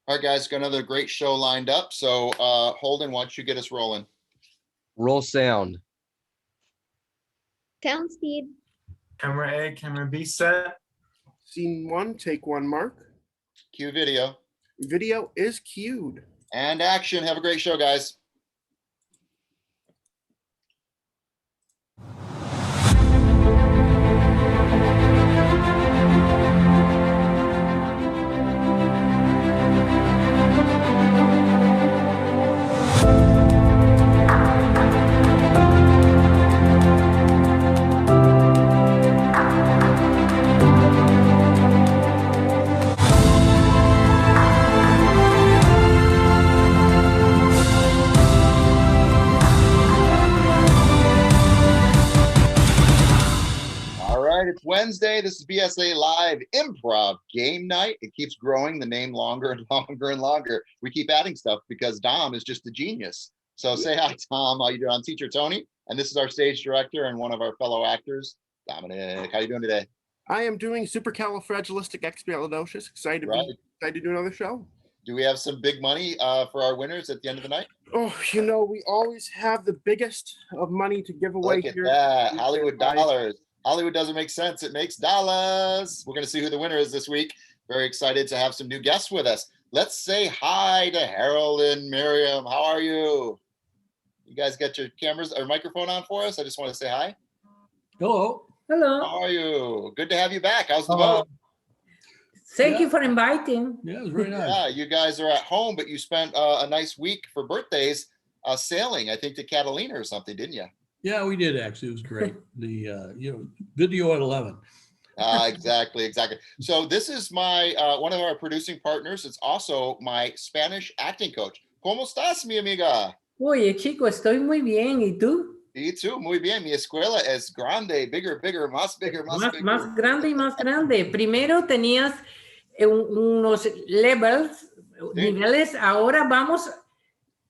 All right, guys, got another great show lined up. So, Holden, why don't you get us rolling? Roll sound. Sound speed. Camera A, camera B set. Scene 1, take 1, mark. Cue video. Video is cued. And action. Have a great show, guys. It's Wednesday. This is BSA Live Improv Game Night. It keeps growing, the name longer and longer and longer. We keep adding stuff because Dom is just a genius. So say hi, Tom. How you doing? I'm teacher Tony, and this is our stage director and one of our fellow actors, Domenic. How you doing today? I am doing supercalifragilisticexpialidocious. Excited to do another show. Do we have some big money for our winners at the end of the night? Oh, you know, we always have the biggest of money to give away. Look at that. Hollywood dollars. Hollywood doesn't make sense. It makes dollars. We're going to see who the winner is this week. Very excited to have some new guests with us. Let's say hi to Harold and Marian. How are you? You guys got your cameras or microphone on for us? I just want to say hi. Hello. Hello. How are you? Good to have you back. How's the boat? Thank you for inviting. Yeah, it was very nice. Yeah, you guys are at home, but you spent a nice week for birthdays sailing, I think, to Catalina or something, didn't you? Yeah, we did actually. It was great. The video at 11. Exactly. So this is my one of our producing partners. It's also my Spanish acting coach. ¿Cómo estás, mi amiga? Oye, chico, estoy muy bien. ¿Y tú? Y tú, muy bien. Mi escuela es grande, bigger, más bigger. Más grande y más grande. Primero tenías unos levels, niveles. Ahora vamos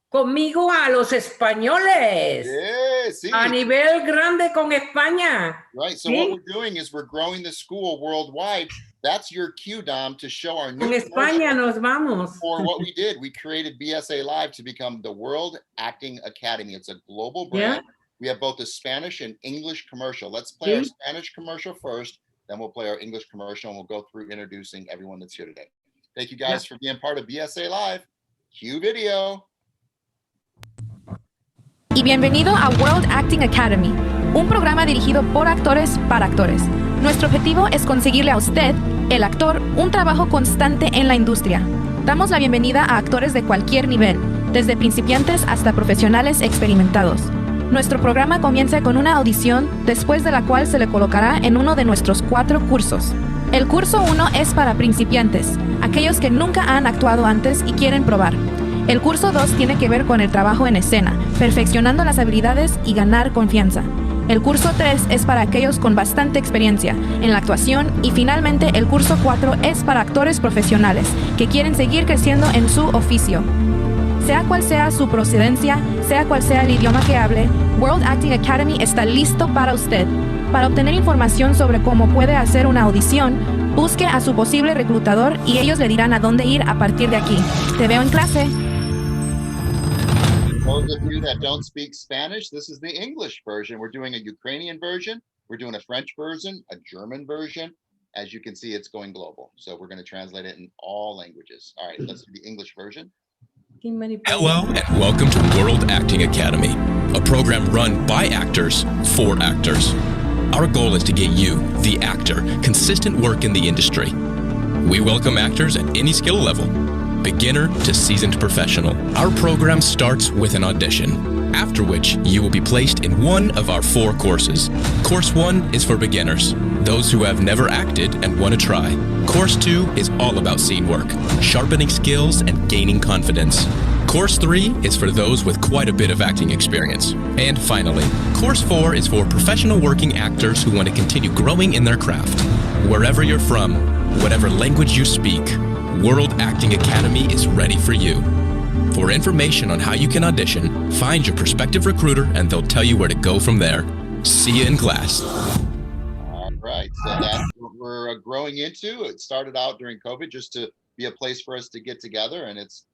conmigo a los españoles. Yeah, sí. A nivel grande con España. Right. So what we're doing is we're growing the school worldwide. That's your cue, Dom, to show our new Con España nos vamos. For what we did. We created BSA Live to become the World Acting Academy. It's a global brand. Yeah. We have both a Spanish and English commercial. Let's play our Spanish commercial first. Then we'll play our English commercial and we'll go through introducing everyone that's here today. Thank you guys for being part of BSA Live. Cue video. Y bienvenido a World Acting Academy, un programa dirigido por actores para actores. Nuestro objetivo es conseguirle a usted, el actor, un trabajo constante en la industria. Damos la bienvenida a actores de cualquier nivel, desde principiantes hasta profesionales experimentados. Nuestro programa comienza con una audición, después de la cual se le colocará en uno de nuestros 4 cursos. El curso 1 es para principiantes, aquellos que nunca han actuado antes y quieren probar. El curso 2 tiene que ver con el trabajo en escena, perfeccionando las habilidades y ganar confianza. El curso 3 es para aquellos con bastante experiencia en la actuación y finalmente el curso 4 es para actores profesionales que quieren seguir creciendo en su oficio. Sea cual sea su procedencia, sea cual sea el idioma que hable, World Acting Academy está listo para usted. Para obtener información sobre cómo puede hacer una audición, busque a su posible reclutador y ellos le dirán a dónde ir a partir de aquí. Te veo en clase. Those of you that don't speak Spanish, this is the English version. We're doing a Ukrainian version. We're doing a French version, a German version. As you can see, it's going global. So we're going to translate it in all languages. All right, let's do the English version. Hello and welcome to World Acting Academy, a program run by actors for actors. Our goal is to get you, the actor, consistent work in the industry. We welcome actors at any skill level, beginner to seasoned professional. Our program starts with an audition, after which you will be placed in one of our 4 courses. Course 1 is for beginners, those who have never acted and want to try. Course 2 is all about scene work, sharpening skills and gaining confidence. Course 3 is for those with quite a bit of acting experience. And finally, Course 4 is for professional working actors who want to continue growing in their craft. Wherever you're from, whatever language you speak, World Acting Academy is ready for you. For information on how you can audition, find your prospective recruiter and they'll tell you where to go from there. See you in class. All right, so that's what we're growing into. It started out during COVID just to be a place for us to get together. And it's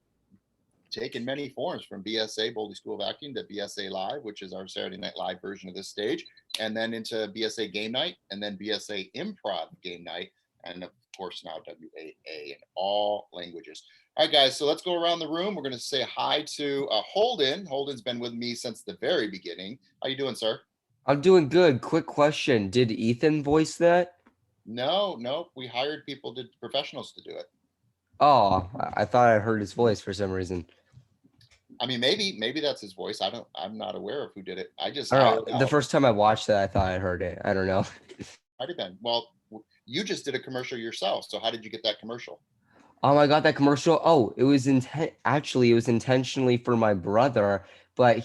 taken many forms, from BSA, Boldly School of Acting, to BSA-LIVE, which is our Saturday Night Live version of this stage, and then into BSA Game Night, and then BSA Improv Game Night, and of course now WAA in all languages. All right, guys, so let's go around the room. We're going to say hi to Holden. Holden's been with me since the very beginning. How you doing, sir? I'm doing good. Quick question. Did Ethan voice that? No, we hired professionals to do it. Oh, I thought I heard his voice for some reason. I mean, maybe that's his voice. I'm not aware of who did it. I just I hired don't know. out. The first time I watched that, I thought I heard it. I don't know. Might have been. Well, you just did a commercial yourself. So how did you get that commercial? I got that commercial. Oh, it was actually, it was intentionally for my brother, but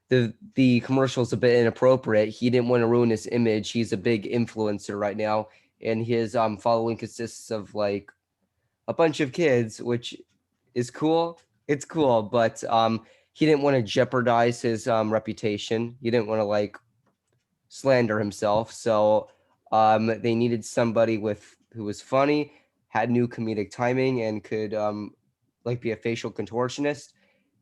the commercial's a bit inappropriate. He didn't want to ruin his image. He's a big influencer right now, and his following consists of like a bunch of kids, which is cool. It's cool, but he didn't want to jeopardize his reputation. He didn't want to like slander himself. So they needed somebody who was funny, had new comedic timing, and could like be a facial contortionist.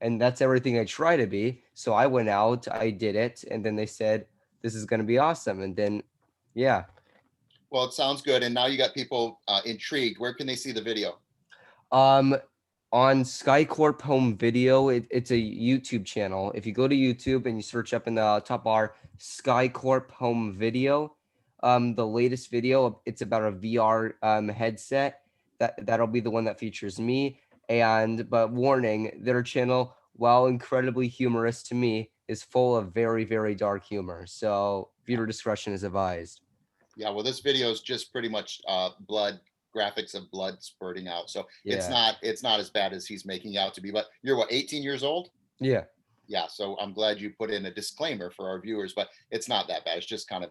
And that's everything I try to be. So I went out, I did it, and then they said, this is going to be awesome. And then, yeah. Well, it sounds good. And now you got people intrigued. Where can they see the video? On SkyCorp Home Video, it's a YouTube channel. If you go to YouTube and you search up in the top bar, SkyCorp Home Video, the latest video, it's about a VR headset. That'll be the one that features me. But warning, their channel, while incredibly humorous to me, is full of very, very dark humor. So viewer discretion is advised. Yeah, well, this video is just pretty much graphics of blood spurting out. So Yeah. it's not as bad as he's making out to be. But you're what, 18 years old? Yeah. Yeah, so I'm glad you put in a disclaimer for our viewers, but it's not that bad. It's just kind of,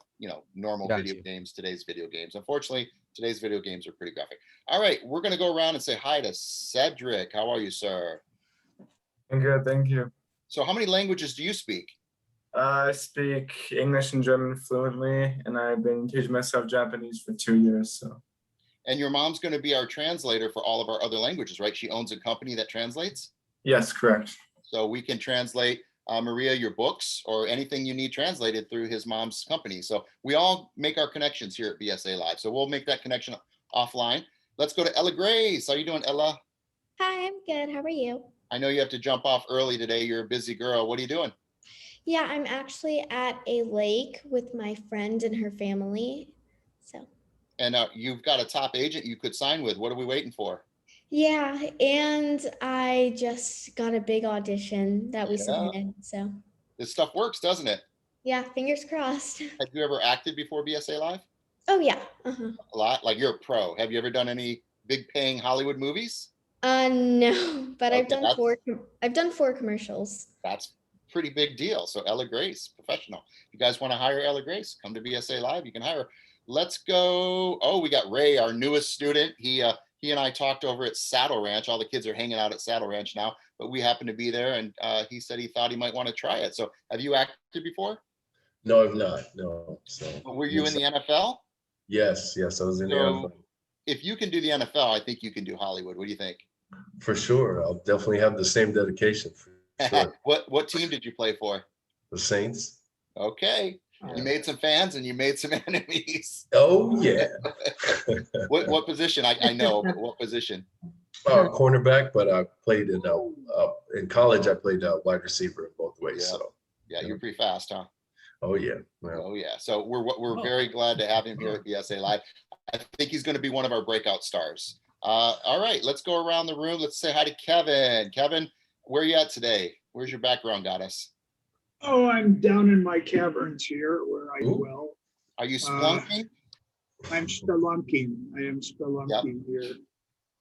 normal Got video you. games, today's video games. Unfortunately, today's video games are pretty graphic. All right, we're going to go around and say hi to Cedric. How are you, sir? I'm good, thank you. So how many languages do you speak? I speak English and German fluently, and I've been teaching myself Japanese for 2 years. So. And your mom's going to be our translator for all of our other languages, right? She owns a company that translates? Yes, correct. So we can translate, Maria, your books or anything you need translated through his mom's company. So we all make our connections here at BSA-LIVE. So we'll make that connection offline. Let's go to Ella Grace. How are you doing, Ella? Hi, I'm good. How are you? I know you have to jump off early today. You're a busy girl. What are you doing? Yeah, I'm actually at a lake with my friend and her family. So. And you've got a top agent you could sign with. What are we waiting for? Yeah, and I just got a big audition that we submitted. So. This stuff works, doesn't it? Yeah, fingers crossed. Have you ever acted before BSA-LIVE? Oh yeah. A lot? Like you're a pro. Have you ever done any big paying Hollywood movies? No, but Okay, I've done 4 commercials. That's a pretty big deal. So Ella Grace, professional. If you guys want to hire Ella Grace, come to BSA-LIVE. You can hire her. Let's go. Oh, we got Ray, our newest student. He and I talked over at Saddle Ranch. All the kids are hanging out at Saddle Ranch now, but we happen to be there, and he said he thought he might want to try it. So have you acted before? No, I've not. No. So were you in the NFL? Yes, I was in the NFL. If you can do the NFL, I think you can do Hollywood. What do you think? For sure. I'll definitely have the same dedication. For sure. What team did you play for? The Saints. Okay. You made some fans and you made some enemies. Oh yeah. What position? I know, but what position? Cornerback, but I played in college. I played wide receiver both ways. Yeah. So yeah, you're pretty fast, huh? Oh yeah. Well, oh yeah. So we're very glad to have him here at BSA-LIVE. I think he's going to be one of our breakout stars. All right, let's go around the room. Let's say hi to Kevin. Kevin, where are you at today? Where's your background, goddess? Oh, I'm down in my caverns here where I dwell. Are you spelunking? I'm spelunking. I am spelunking here.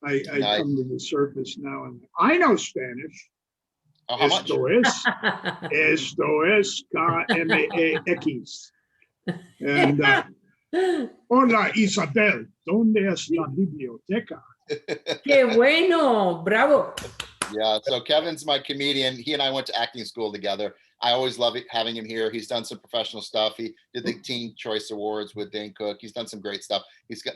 I Nice. come to the surface now, and I know Spanish. Oh, how much? Esto es KMEX. And hola, Isabel, ¿dónde es la biblioteca? Qué bueno, bravo. Yeah, so Kevin's my comedian. He and I went to acting school together. I always love having him here. He's done some professional stuff. He did the Teen Choice Awards with Dane Cook. He's done some great stuff.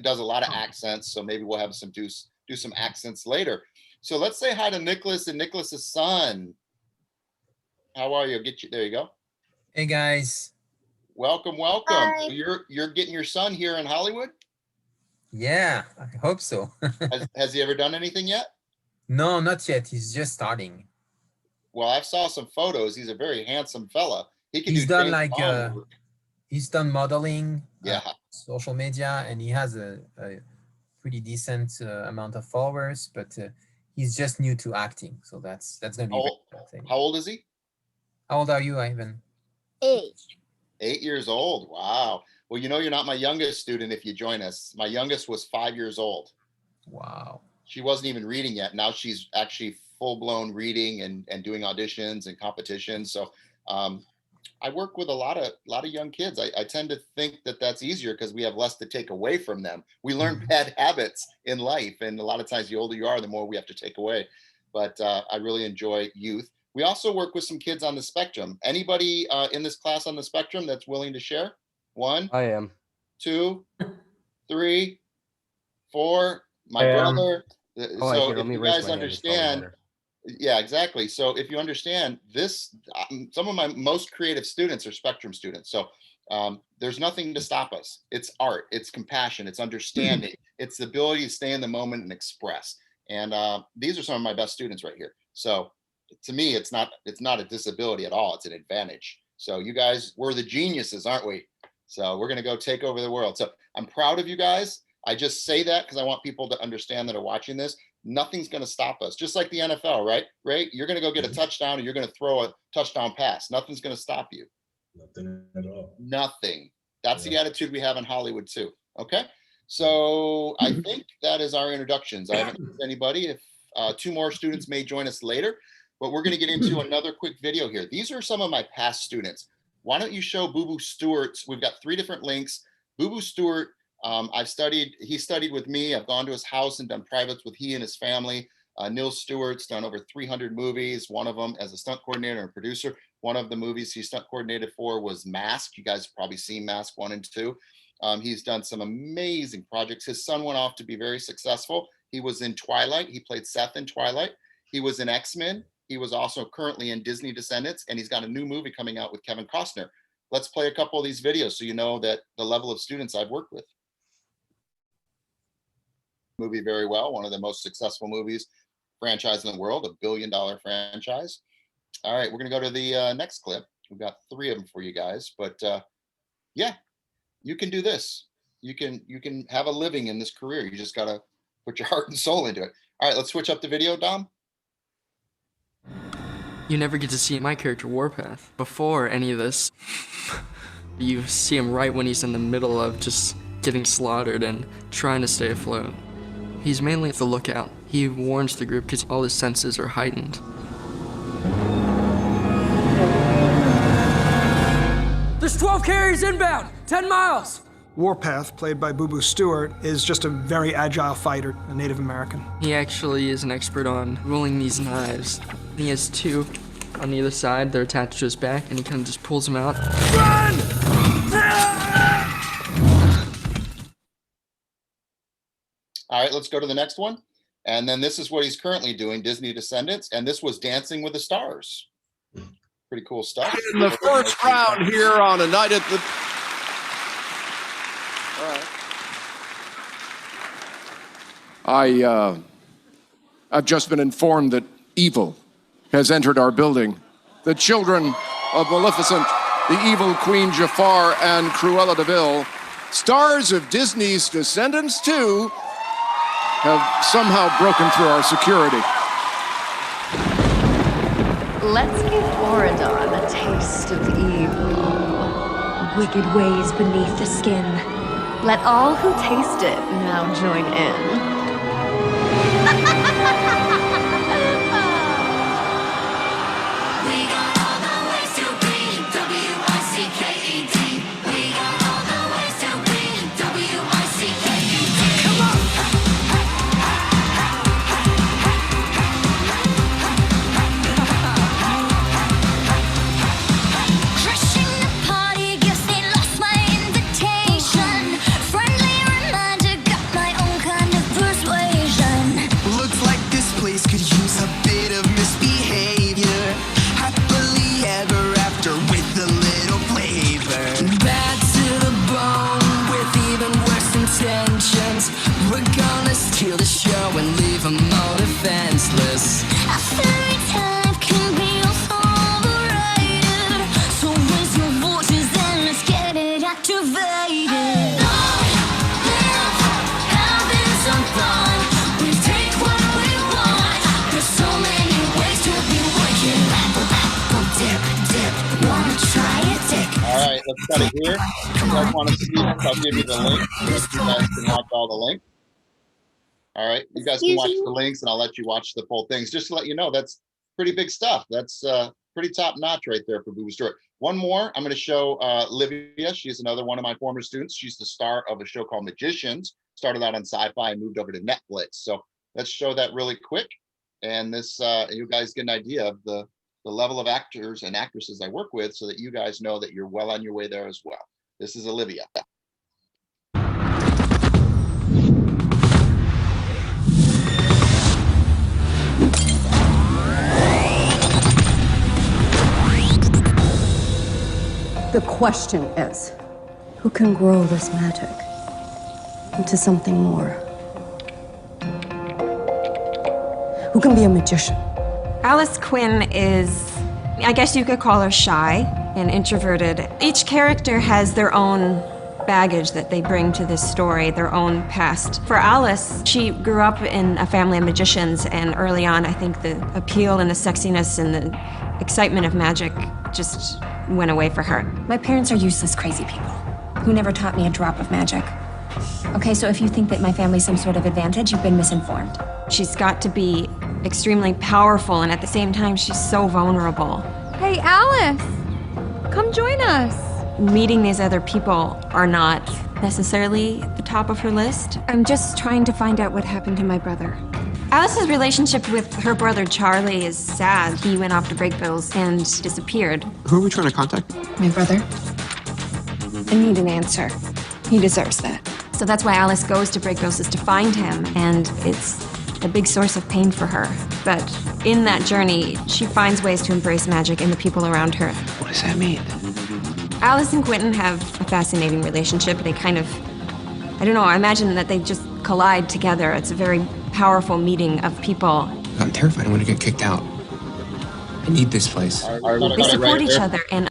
Does a lot of accents, so maybe we'll have some do do some accents later. So let's say hi to Nicholas and Nicholas's son. How are you? There you go. Hey guys. Welcome. Hi. You're getting your son here in Hollywood? Yeah, I hope so. Has he ever done anything yet? No, not yet. He's just starting. Well, I saw some photos. He's a very handsome fella. He's done like he's done modeling, yeah, social media, and he has a pretty decent amount of followers. But he's just new to acting, so that's gonna be. How old is he? How old are you, Ivan? 8. 8 years old. Wow. Well, you know, you're not my youngest student if you join us. My youngest was 5 years old. Wow. She wasn't even reading yet. Now she's actually full-blown reading and doing auditions and competitions. So I work with a lot of young kids. I tend to think that that's easier because we have less to take away from them. We learn bad habits in life, and a lot of times the older you are, the more we have to take away. But I really enjoy youth. We also work with some kids on the spectrum. Anybody in this class on the spectrum that's willing to share? 1, I am. 2, 3, 4. My brother. So if you guys understand, yeah, exactly. So if you understand this, some of my most creative students are spectrum students. So there's nothing to stop us. It's art, it's compassion, it's understanding, it's the ability to stay in the moment and express. And these are some of my best students right here. So to me, it's not a disability at all. It's an advantage. So you guys, we're the geniuses, aren't we? So we're going to go take over the world. So I'm proud of you guys. I just say that because I want people to understand that are watching this. Nothing's going to stop us. Just like the NFL, right? Right? You're going to go get a touchdown and you're going to throw a touchdown pass. Nothing's going to stop you. Nothing at all. Nothing. That's the attitude we have in Hollywood too. Okay. So I think that is our introductions. I haven't seen anybody. If 2 more students may join us later, but we're going to get into another quick video here. These are some of my past students. Why don't you show Boo Boo Stewart's? We've got 3 different links. Boo Boo Stewart, he studied with me. I've gone to his house and done privates with he and his family. Neil Stewart's done over 300 movies, one of them as a stunt coordinator and producer. One of the movies he stunt coordinated for was Mask. You guys have probably seen Mask 1 and 2. He's done some amazing projects. His son went off to be very successful. He was in Twilight. He played Seth in Twilight. He was in X-Men. He was also currently in Disney Descendants, and he's got a new movie coming out with Kevin Costner. Let's play a couple of these videos so you know that the level of students I've worked with. Movie very well, one of the most successful movies franchise in the world, $1 billion franchise. All right, we're gonna go to the next clip. We've got 3 of them for you guys, but yeah, you can do this. You can have a living in this career. You just gotta put your heart and soul into it. All right, let's switch up the video, Dom. You never get to see my character Warpath before any of this. You see him right when he's in the middle of just getting slaughtered and trying to stay afloat. He's mainly the lookout. He warns the group because all his senses are heightened. There's 12 carriers inbound, 10 miles. Warpath, played by Boo Boo Stewart, is just a very agile fighter, a Native American. He actually is an expert on rolling these knives. He has 2 on either side. They're attached to his back, and he kind of just pulls them out. Run! All right, let's go to the next one. And then this is what he's currently doing, Disney Descendants, and this was Dancing with the Stars. Pretty cool stuff. In the first round here on a night at the... All right. I've just been informed that evil has entered our building. The children of Maleficent, the evil Queen Jafar, and Cruella de Vil, stars of Disney's Descendants 2, have somehow broken through our security. Let's give Auradon a taste of evil. Wicked ways beneath the skin. Let all who taste it now join in. Friendly reminder, got my own kind of persuasion. let's cut it here. If you guys want to see this, I'll give you the link so that you guys can watch all the links. All right, you guys can watch the links, and I'll let you watch the full things. Just to let you know, that's pretty big stuff. That's pretty top notch right there for Boo Boo Stewart. One more, I'm going to show Livia. She's another one of my former students. She's the star of a show called Magicians. Started out on Sci-Fi and moved over to Netflix. So let's show that really quick. And this, you guys get an idea of the level of actors and actresses I work with, so that you guys know that you're well on your way there as well. This is Olivia. The question is, who can grow this magic into something more? Who can be a magician? Alice Quinn is, I guess you could call her shy and introverted. Each character has their own baggage that they bring to this story, their own past. For Alice, she grew up in a family of magicians, and early on, I think the appeal and the sexiness and the excitement of magic just went away for her. My parents are useless, crazy people who never taught me a drop of magic. Okay, so if you think that my family's some sort of advantage, you've been misinformed. She's got to be extremely powerful, and at the same time, she's so vulnerable. Hey, Alice, come join us. Meeting these other people are not necessarily the top of her list. I'm just trying to find out what happened to my brother. Alice's relationship with her brother Charlie is sad. He went off to break bills and disappeared. Who are we trying to contact? My brother. I need an answer. He deserves that. So that's why Alice goes to break bills, is to find him, and it's a big source of pain for her. But in that journey, she finds ways to embrace magic in the people around her. What does that mean? Alice and Quentin have a fascinating relationship. They kind of, I don't know, I imagine that they just collide together. It's a very powerful meeting of people. I'm terrified I'm going to get kicked out. I need this place. They support each other. And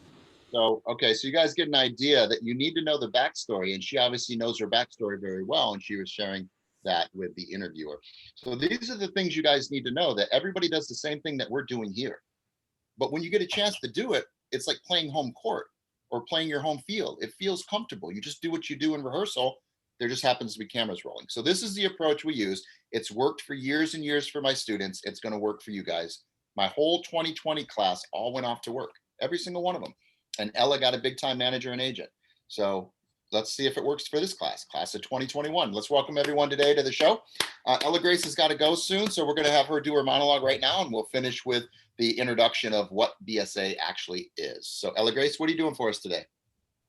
so, okay, so you guys get an idea that you need to know the backstory, and she obviously knows her backstory very well, and she was sharing that with the interviewer. So these are the things you guys need to know, that everybody does the same thing that we're doing here. But when you get a chance to do it, it's like playing home court or playing your home field. It feels comfortable. You just do what you do in rehearsal. There just happens to be cameras rolling. So this is the approach we use. It's worked for years and years for my students. It's going to work for you guys. My whole 2020 class all went off to work, every single one of them. And Ella got a big time manager and agent. So let's see if it works for this class of 2021. Let's welcome everyone today to the show. Ella Grace has got to go soon, so we're going to have her do her monologue right now, and we'll finish with the introduction of what BSA actually is. So Ella Grace, what are you doing for us today?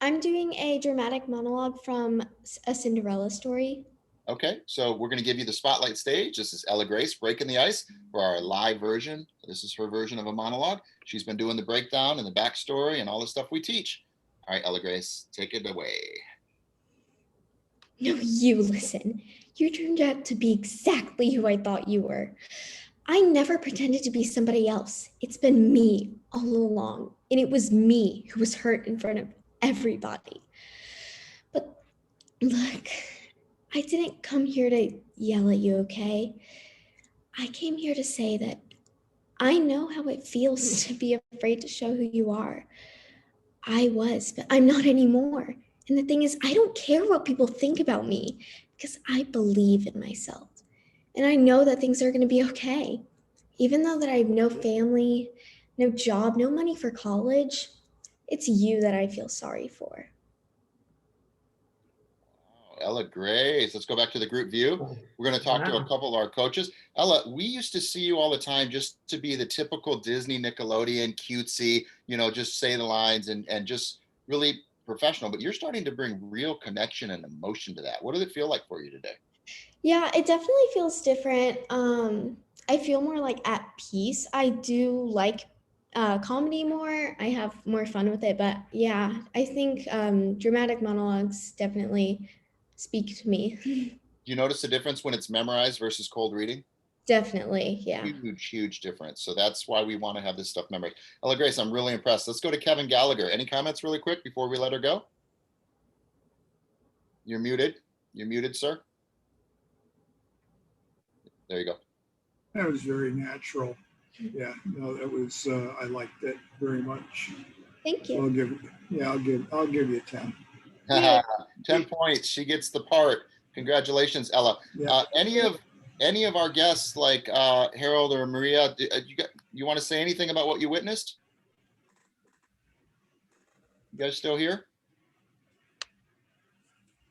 I'm doing a dramatic monologue from A Cinderella Story. Okay, so we're going to give you the spotlight stage. This is Ella Grace breaking the ice for our live version. This is her version of a monologue. She's been doing the breakdown and the backstory and all the stuff we teach. All right, Ella Grace, take it away. No, you listen. You turned out to be exactly who I thought you were. I never pretended to be somebody else. It's been me all along. And it was me who was hurt in front of everybody. But look, I didn't come here to yell at you, okay? I came here to say that I know how it feels to be afraid to show who you are. I was, but I'm not anymore. And the thing is, I don't care what people think about me because I believe in myself. And I know that things are going to be okay. Even though that I have no family, no job, no money for college, it's you that I feel sorry for. Ella Grace, let's go back to the group view. We're going to talk to a couple of our coaches. Ella, we used to see you all the time just to be the typical Disney, Nickelodeon, cutesy, you know, just say the lines and just really professional, but you're starting to bring real connection and emotion to that. What does it feel like for you today? Yeah, it definitely feels different. I feel more like at peace. I do like comedy more. I have more fun with it, but yeah, I think dramatic monologues definitely speak to me. Do you notice the difference when it's memorized versus cold reading? Definitely, yeah. Huge difference. So that's why we want to have this stuff memorized. Ella Grace, I'm really impressed. Let's go to Kevin Gallagher. Any comments really quick before we let her go? You're muted. You're muted, sir. There you go. That was very natural. Yeah, no, that was, I liked that very much. Thank you. I'll give you 10. 10 points. She gets the part. Congratulations, Ella. Yeah. Any of our guests, like Harold or Maria, you want to say anything about what you witnessed? You guys still here?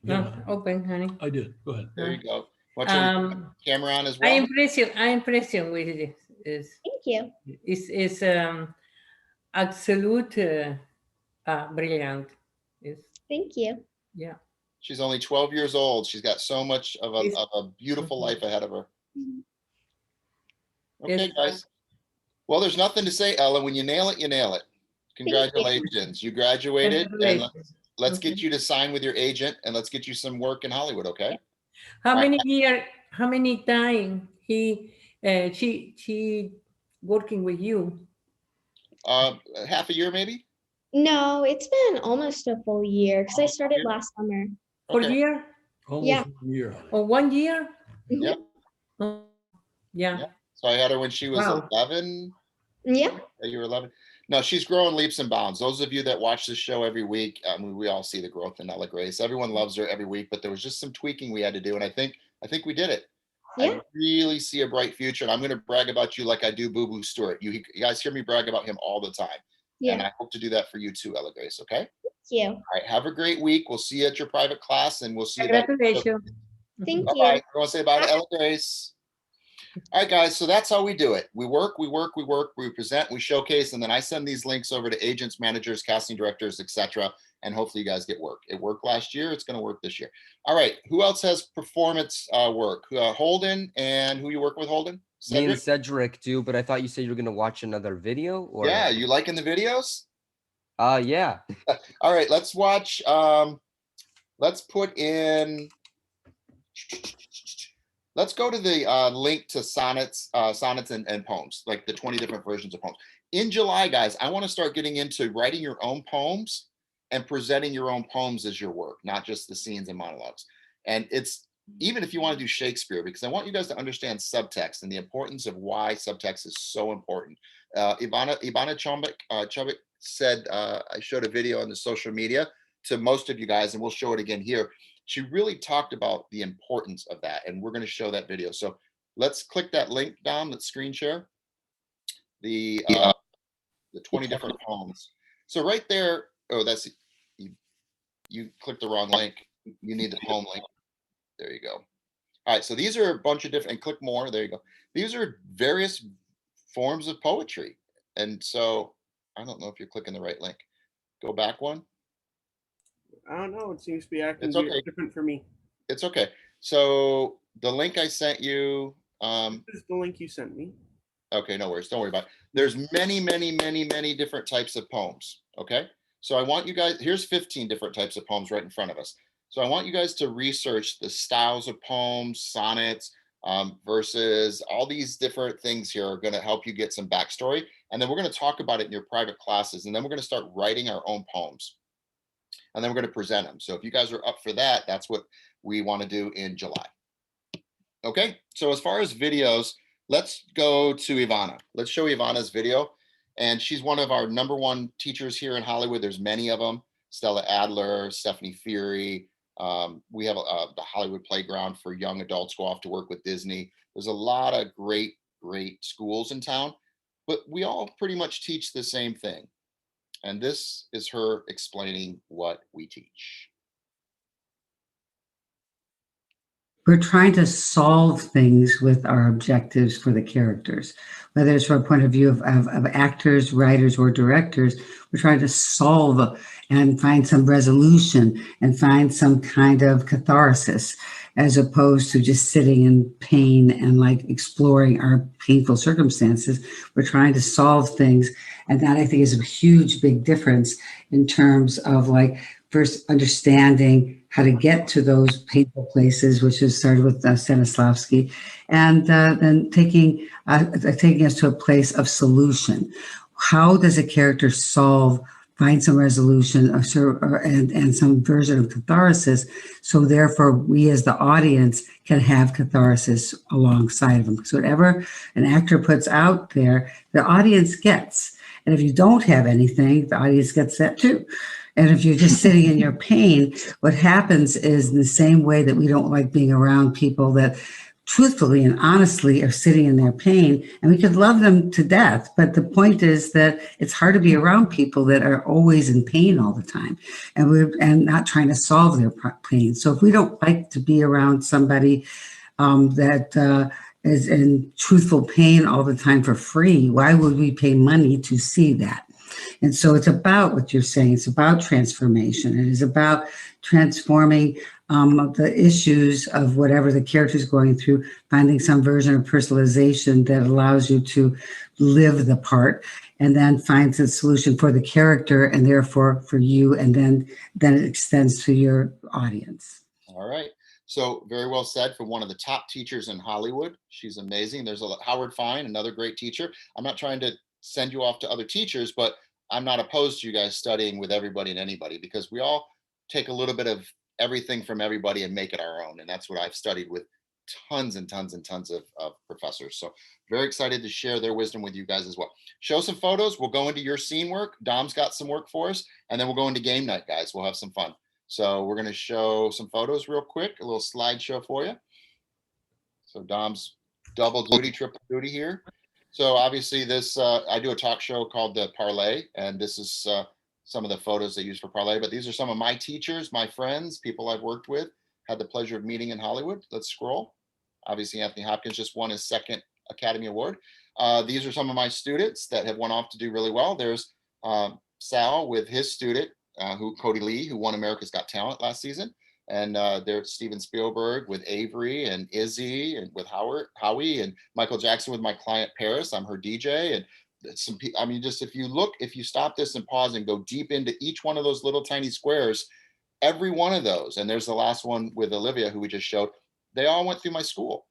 No, open, honey. I did. Go ahead. There you go. Watch your camera on as well. I'm impressed with this. Thank you. It's absolute brilliant. Thank you. Yeah. She's only 12 years old. She's got so much of a beautiful life ahead of her. Okay, guys. Well, there's nothing to say, Ella. When you nail it, you nail it. Congratulations. You graduated. And let's get you to sign with your agent, and let's get you some work in Hollywood, okay? How many time she working with you? Half a year, maybe? No, it's been almost a full year because I started last summer. For a year? Yeah. 1 year. Oh, 1 year? Yeah. Yeah. So I had her when she was Wow. 11. Yeah. You were 11. No, she's growing leaps and bounds. Those of you that watch this show every week, we all see the growth in Ella Grace. Everyone loves her every week, but there was just some tweaking we had to do, and I think we did it. Yeah. I really see a bright future, and I'm going to brag about you like I do Boo Boo Stewart. You guys hear me brag about him all the time. Yeah. And I hope to do that for you too, Ella Grace, okay? Thank you. All right, have a great week. We'll see you at your private class, and we'll see you. Congratulations. Thank Bye-bye. you. Everyone say bye to Ella Grace. All right, guys, so that's how we do it. We work, we present, we showcase, and then I send these links over to agents, managers, casting directors, etc. And hopefully you guys get work. It worked last year. It's going to work this year. All right, who else has performance work? Holden, and who you work with, Holden? Me and Cedric do, but I thought you said you were going to watch another video. Or... Yeah, you liking the videos? Yeah. All right, let's watch. Let's put in. Let's go to the link to sonnets and poems, like the 20 different versions of poems. In July, guys, I want to start getting into writing your own poems and presenting your own poems as your work, not just the scenes and monologues. And it's even if you want to do Shakespeare, because I want you guys to understand subtext and the importance of why subtext is so important. Ivana Chubik said, I showed a video on the social media to most of you guys, and we'll show it again here. She really talked about the importance of that, and we're going to show that video. So let's click that link down, let's screen share the 20 different poems. So right there, oh, that's, you clicked the wrong link. You need the poem link. There you go. All right, so these are a bunch of different, and click more, there you go. These are various forms of poetry. And so I don't know if you're clicking the right link. Go back one. I don't know. It seems to be acting different for me. It's okay. So the link I sent you. This is the link you sent me. Okay, no worries. Don't worry about it. There's many different types of poems. Okay. So I want you guys, here's 15 different types of poems right in front of us. So I want you guys to research the styles of poems, sonnets, verses, all these different things here are going to help you get some backstory. And then we're going to talk about it in your private classes. And then we're going to start writing our own poems. And then we're going to present them. So if you guys are up for that, that's what we want to do in July. Okay. So as far as videos, let's go to Ivana. Let's show Ivana's video. And she's one of our #1 teachers here in Hollywood. There's many of them. Stella Adler, Stephanie Fury. We have the Hollywood Playground for young adults go off to work with Disney. There's a lot of great schools in town, but we all pretty much teach the same thing. And this is her explaining what we teach. We're trying to solve things with our objectives for the characters, whether it's from a point of view of actors, writers, or directors. We're trying to solve and find some resolution and find some kind of catharsis, as opposed to just sitting in pain and like exploring our painful circumstances. We're trying to solve things. And that I think is a huge, big difference in terms of like first understanding how to get to those painful places, which is started with Stanislavski, and then taking us to a place of solution. How does a character find some resolution and some version of catharsis, so therefore we as the audience can have catharsis alongside of them? So whatever an actor puts out there, the audience gets. And if you don't have anything, the audience gets that too. And if you're just sitting in your pain, what happens is in the same way that we don't like being around people that truthfully and honestly are sitting in their pain, and we could love them to death. But the point is that it's hard to be around people that are always in pain all the time and not trying to solve their pain. So if we don't like to be around somebody that is in truthful pain all the time for free, why would we pay money to see that? And so it's about what you're saying. It's about transformation. It is about transforming the issues of whatever the character is going through, finding some version of personalization that allows you to live the part, and then finds a solution for the character and therefore for you, and then it extends to your audience. All right. So very well said from one of the top teachers in Hollywood. She's amazing. There's Howard Fine, another great teacher. I'm not trying to send you off to other teachers, but I'm not opposed to you guys studying with everybody and anybody, because we all take a little bit of everything from everybody and make it our own. And that's what I've studied with tons and tons and tons of professors. So very excited to share their wisdom with you guys as well. Show some photos. We'll go into your scene work. Dom's got some work for us, and then we'll go into game night, guys. We'll have some fun. So we're going to show some photos real quick, a little slideshow for you. So Dom's double duty, triple duty here. So obviously this, I do a talk show called The Parlay, and this is some of the photos they use for Parlay, but these are some of my teachers, my friends, people I've worked with, had the pleasure of meeting in Hollywood. Let's scroll. Obviously Anthony Hopkins just won his second Academy Award. These are some of my students that have went off to do really well. There's Sal with his student, Cody Lee, who won America's Got Talent last season. And there's Steven Spielberg with Avery and Izzy and with Howie and Michael Jackson with my client Paris. I'm her DJ. And some people, I mean, just if you stop this and pause and go deep into each one of those little tiny squares, every one of those, and there's the last one with Olivia, who we just showed, they all went through my school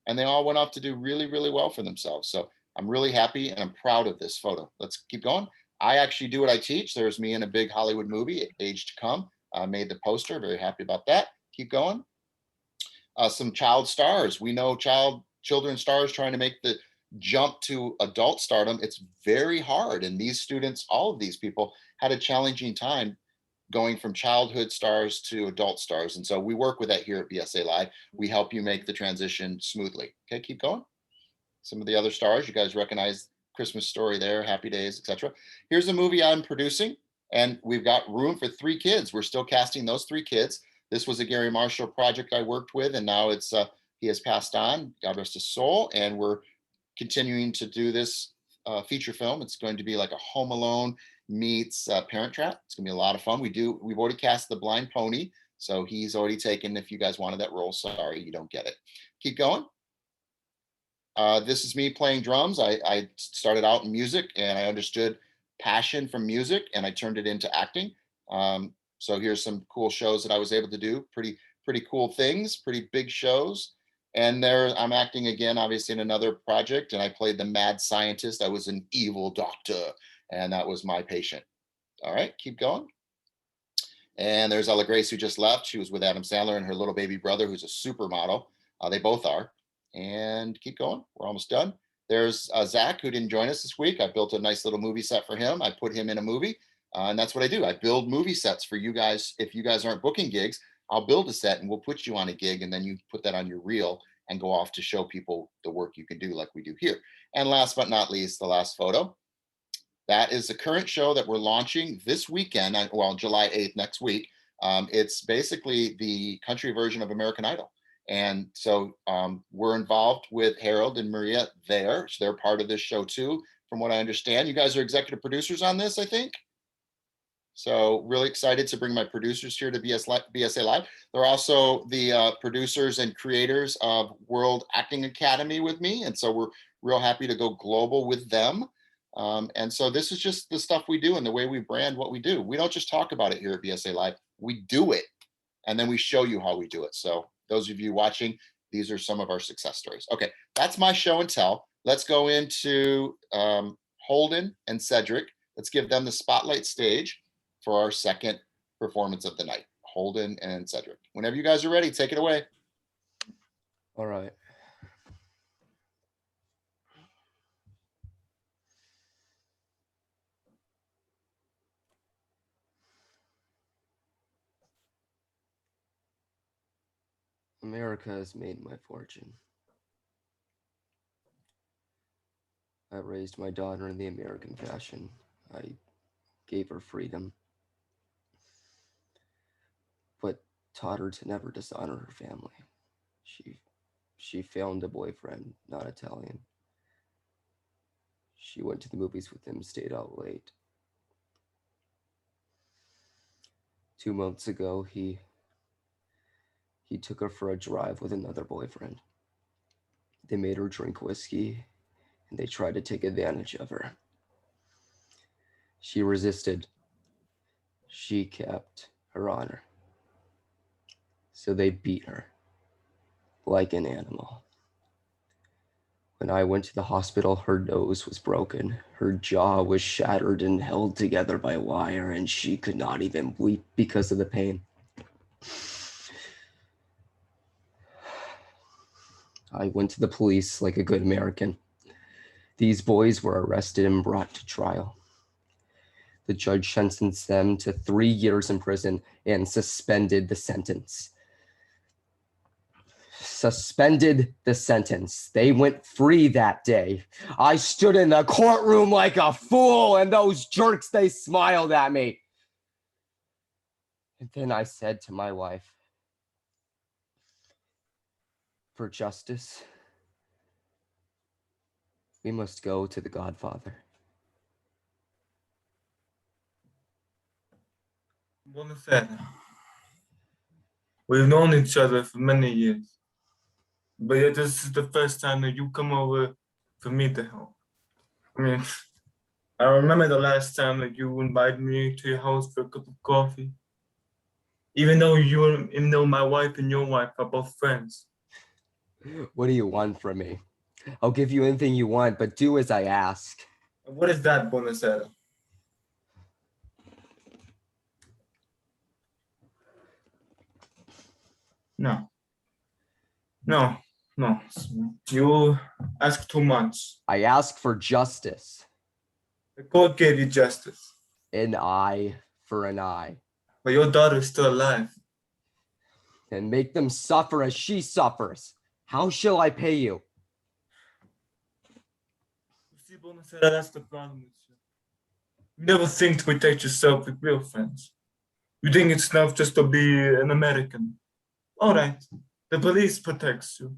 and they all went off to do really, really well for themselves. So I'm really happy and I'm proud of this photo. Let's keep going. I actually do what I teach. There's me in a big Hollywood movie, Age to Come. I made the poster, very happy about that. Keep going. Some child stars. We know children stars trying to make the jump to adult stardom. It's very hard. And these students, all of these people had a challenging time going from childhood stars to adult stars. And so we work with that here at BSA Live. We help you make the transition smoothly. Okay, keep going. Some of the other stars, you guys recognize Christmas Story there, Happy Days, etc. Here's a movie I'm producing, and we've got room for 3 kids. We're still casting those 3 kids. This was a Gary Marshall project I worked with, and now it's he has passed on, God rest his soul, and we're continuing to do this feature film. It's going to be like a Home Alone meets Parent Trap. It's gonna be a lot of fun. We've already cast the blind pony, so he's already taken. If you guys wanted that role, sorry, you don't get it. Keep going. This is me playing drums. I started out in music, and I understood passion from music, and I turned it into acting. So here's some cool shows that I was able to do. Pretty cool things, pretty big shows. And there I'm acting again, obviously, in another project, and I played the mad scientist. I was an evil doctor, and that was my patient. All right, keep going. And there's Ella Grace, who just left. She was with Adam Sandler and her little baby brother, who's a supermodel. They both are. And keep going. We're almost done. There's Zach, who didn't join us this week. I built a nice little movie set for him. I put him in a movie, and that's what I do. I build movie sets for you guys. If you guys aren't booking gigs, I'll build a set and we'll put you on a gig, and then you put that on your reel and go off to show people the work you can do like we do here. And last but not least, the last photo. That is the current show that we're launching this weekend, well, July 8th, next week. It's basically the country version of American Idol. And so we're involved with Harold and Maria there. So they're part of this show too, from what I understand. You guys are executive producers on this, I think. So really excited to bring my producers here to BSA Live. They're also the producers and creators of World Acting Academy with me. And so we're real happy to go global with them. And so this is just the stuff we do and the way we brand what we do. We don't just talk about it here at BSA Live. We do it, and then we show you how we do it. So those of you watching, these are some of our success stories. Okay, that's my show and tell. Let's go into Holden and Cedric. Let's give them the spotlight stage for our second performance of the night. Holden and Cedric. Whenever you guys are ready, take it away. All right. America has made my fortune. I raised my daughter in the American fashion. I gave her freedom, but taught her to never dishonor her family. She found a boyfriend, not Italian. She went to the movies with him, stayed out late. 2 months ago, he took her for a drive with another boyfriend. They made her drink whiskey, and they tried to take advantage of her. She resisted. She kept her honor. So they beat her like an animal. When I went to the hospital, her nose was broken. Her jaw was shattered and held together by wire, and she could not even weep because of the pain. I went to the police like a good American. These boys were arrested and brought to trial. The judge sentenced them to 3 years in prison and suspended the sentence. Suspended the sentence. They went free that day. I stood in the courtroom like a fool, and those jerks, they smiled at me. And then I said to my wife, for justice, we must go to the Godfather. Buonasera. We've known each other for many years, but yet this is the first time that you come over for me to help. I mean, I remember the last time that you invited me to your house for a cup of coffee. Even though my wife and your wife are both friends. What do you want from me? I'll give you anything you want, but do as I ask. What is that, Buonasera? No. You ask too much. I ask for justice. The court gave you justice. An eye for an eye. But your daughter is still alive. And make them suffer as she suffers. How shall I pay you? See, Buonasera, that's the problem with you. You never think to protect yourself with real friends. You think it's enough just to be an American. All right, the police protects you.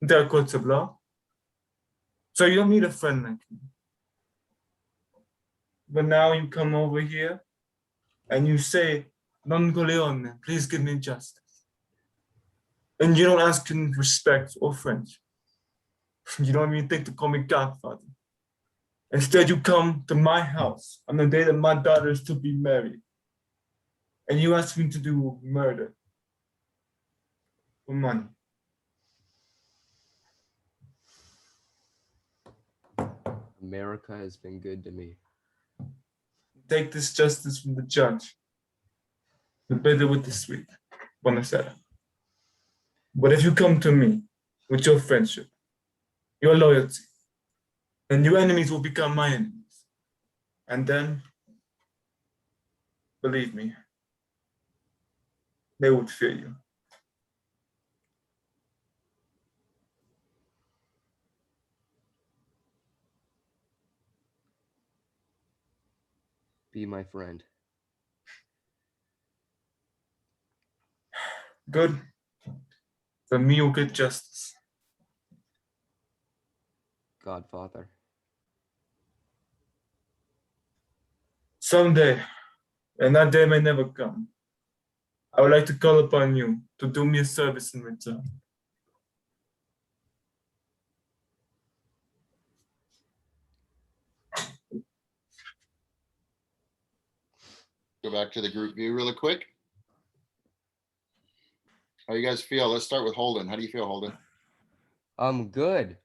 There are courts of law. So you don't need a friend like me. But now you come over here and you say, Don Corleone, please give me justice. And you don't ask in respect or friendship. You don't even think to call me Godfather. Instead, you come to my house on the day that my daughter is to be married. And you ask me to do murder. For money. America has been good to me. Take this justice from the judge. The bitter with the sweet. Buonasera. But if you come to me with your friendship, your loyalty, then your enemies will become my enemies. And then, believe me, they would fear you. Be my friend. Good. Then me will get justice. Godfather. Someday, and that day may never come, I would like to call upon you to do me a service in return. Go back to the group view really quick. How you guys feel? Let's start with Holden. How do you feel, Holden? I'm good.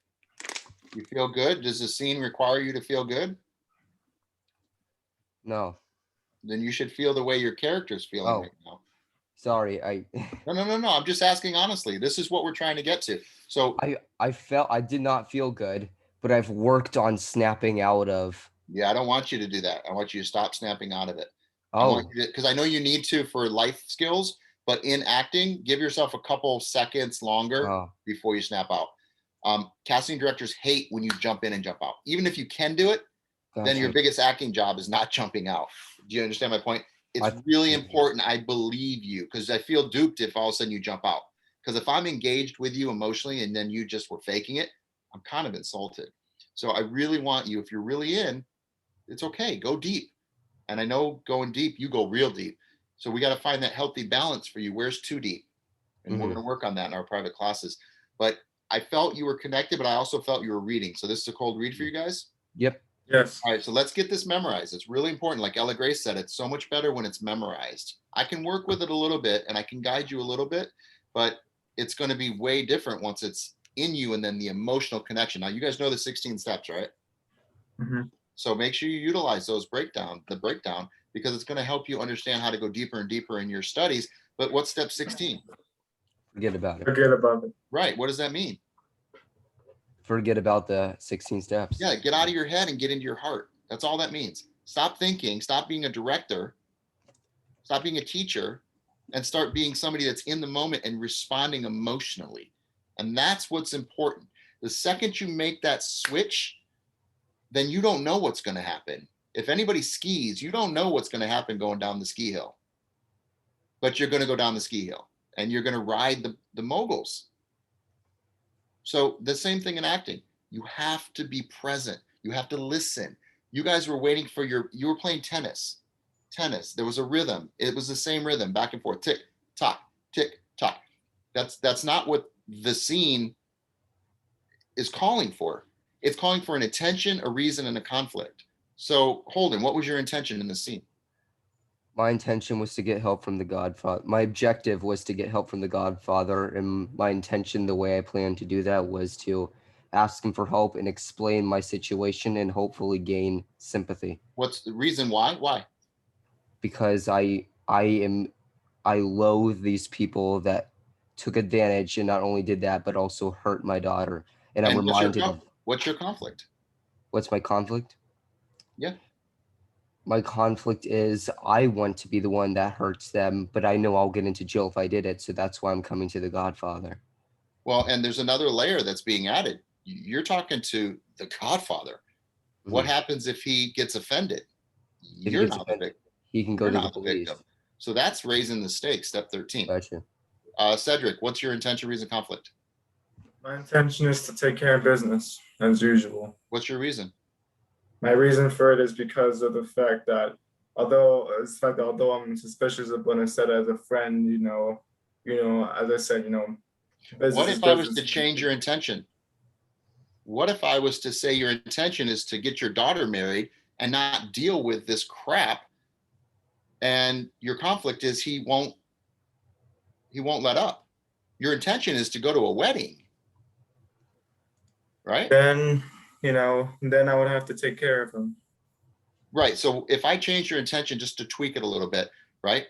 You feel good? Does the scene require you to feel good? No. Then you should feel the way your character's feeling right now. Sorry, No. I'm just asking honestly. This is what we're trying to get to. So I did not feel good, but I've worked on snapping out of. Yeah, I don't want you to do that. I want you to stop snapping out of it. Oh. Because I know you need to for life skills, But in acting, give yourself a couple seconds longer before you snap out. Casting directors hate when you jump in and jump out. Even if you can do it, then your biggest acting job is not jumping out. Do you understand my point? It's really important. I believe you, because I feel duped if all of a sudden you jump out. Because if I'm engaged with you emotionally and then you just were faking it, I'm kind of insulted. So I really want you, if you're really in, it's okay, go deep. And I know going deep, you go real deep. So we got to find that healthy balance for you. Where's too deep? And we're going to work on that in our private classes. But I felt you were connected, but I also felt you were reading. So this is a cold read for you guys? Yep. Yes. All right, so let's get this memorized. It's really important. Like Ella Grace said, it's so much better when it's memorized. I can work with it a little bit and I can guide you a little bit, but it's going to be way different once it's in you and then the emotional connection. Now, you guys know the 16 steps, right? So make sure you utilize the breakdown, because it's going to help you understand how to go deeper and deeper in your studies. But what's step 16? Forget about it. Forget about it. Right. What does that mean? Forget about the 16 steps. Yeah, get out of your head and get into your heart. That's all that means. Stop thinking, stop being a director, stop being a teacher, and start being somebody that's in the moment and responding emotionally. And that's what's important. The second you make that switch, then you don't know what's going to happen. If anybody skis, you don't know what's going to happen going down the ski hill. But you're going to go down the ski hill and you're going to ride the moguls. So the same thing in acting. You have to be present. You have to listen. You guys were waiting for you were playing tennis. There was a rhythm. It was the same rhythm, back and forth, tick, tock, tick, tock. That's not what the scene is calling for. It's calling for an intention, a reason, and a conflict. So Holden, what was your intention in the scene? My intention was to get help from the Godfather. My objective was to get help from the Godfather, and my intention, the way I planned to do that, was to ask him for help and explain my situation and hopefully gain sympathy. What's the reason why? Why? Because I loathe these people that took advantage and not only did that, but also hurt my daughter. And I'm reminded of... What's your conflict? What's my conflict? Yeah. My conflict is I want to be the one that hurts them, but I know I'll get into jail if I did it. So that's why I'm coming to the Godfather. Well, and there's another layer that's being added. You're talking to the Godfather. What happens if he gets offended? You're not the victim. He can go to the police. So that's raising the stakes, step 13. Gotcha. Cedric, what's your intention, reason, conflict? My intention is to take care of business as usual. What's your reason? My reason for it is because of the fact that although I'm suspicious of what I said as a friend, as I said, what if I was to change your intention? What if I was to say your intention is to get your daughter married and not deal with this crap, and your conflict is he won't let up? Your intention is to go to a wedding, right? Then I would have to take care of him. Right. So if I change your intention just to tweak it a little bit, right?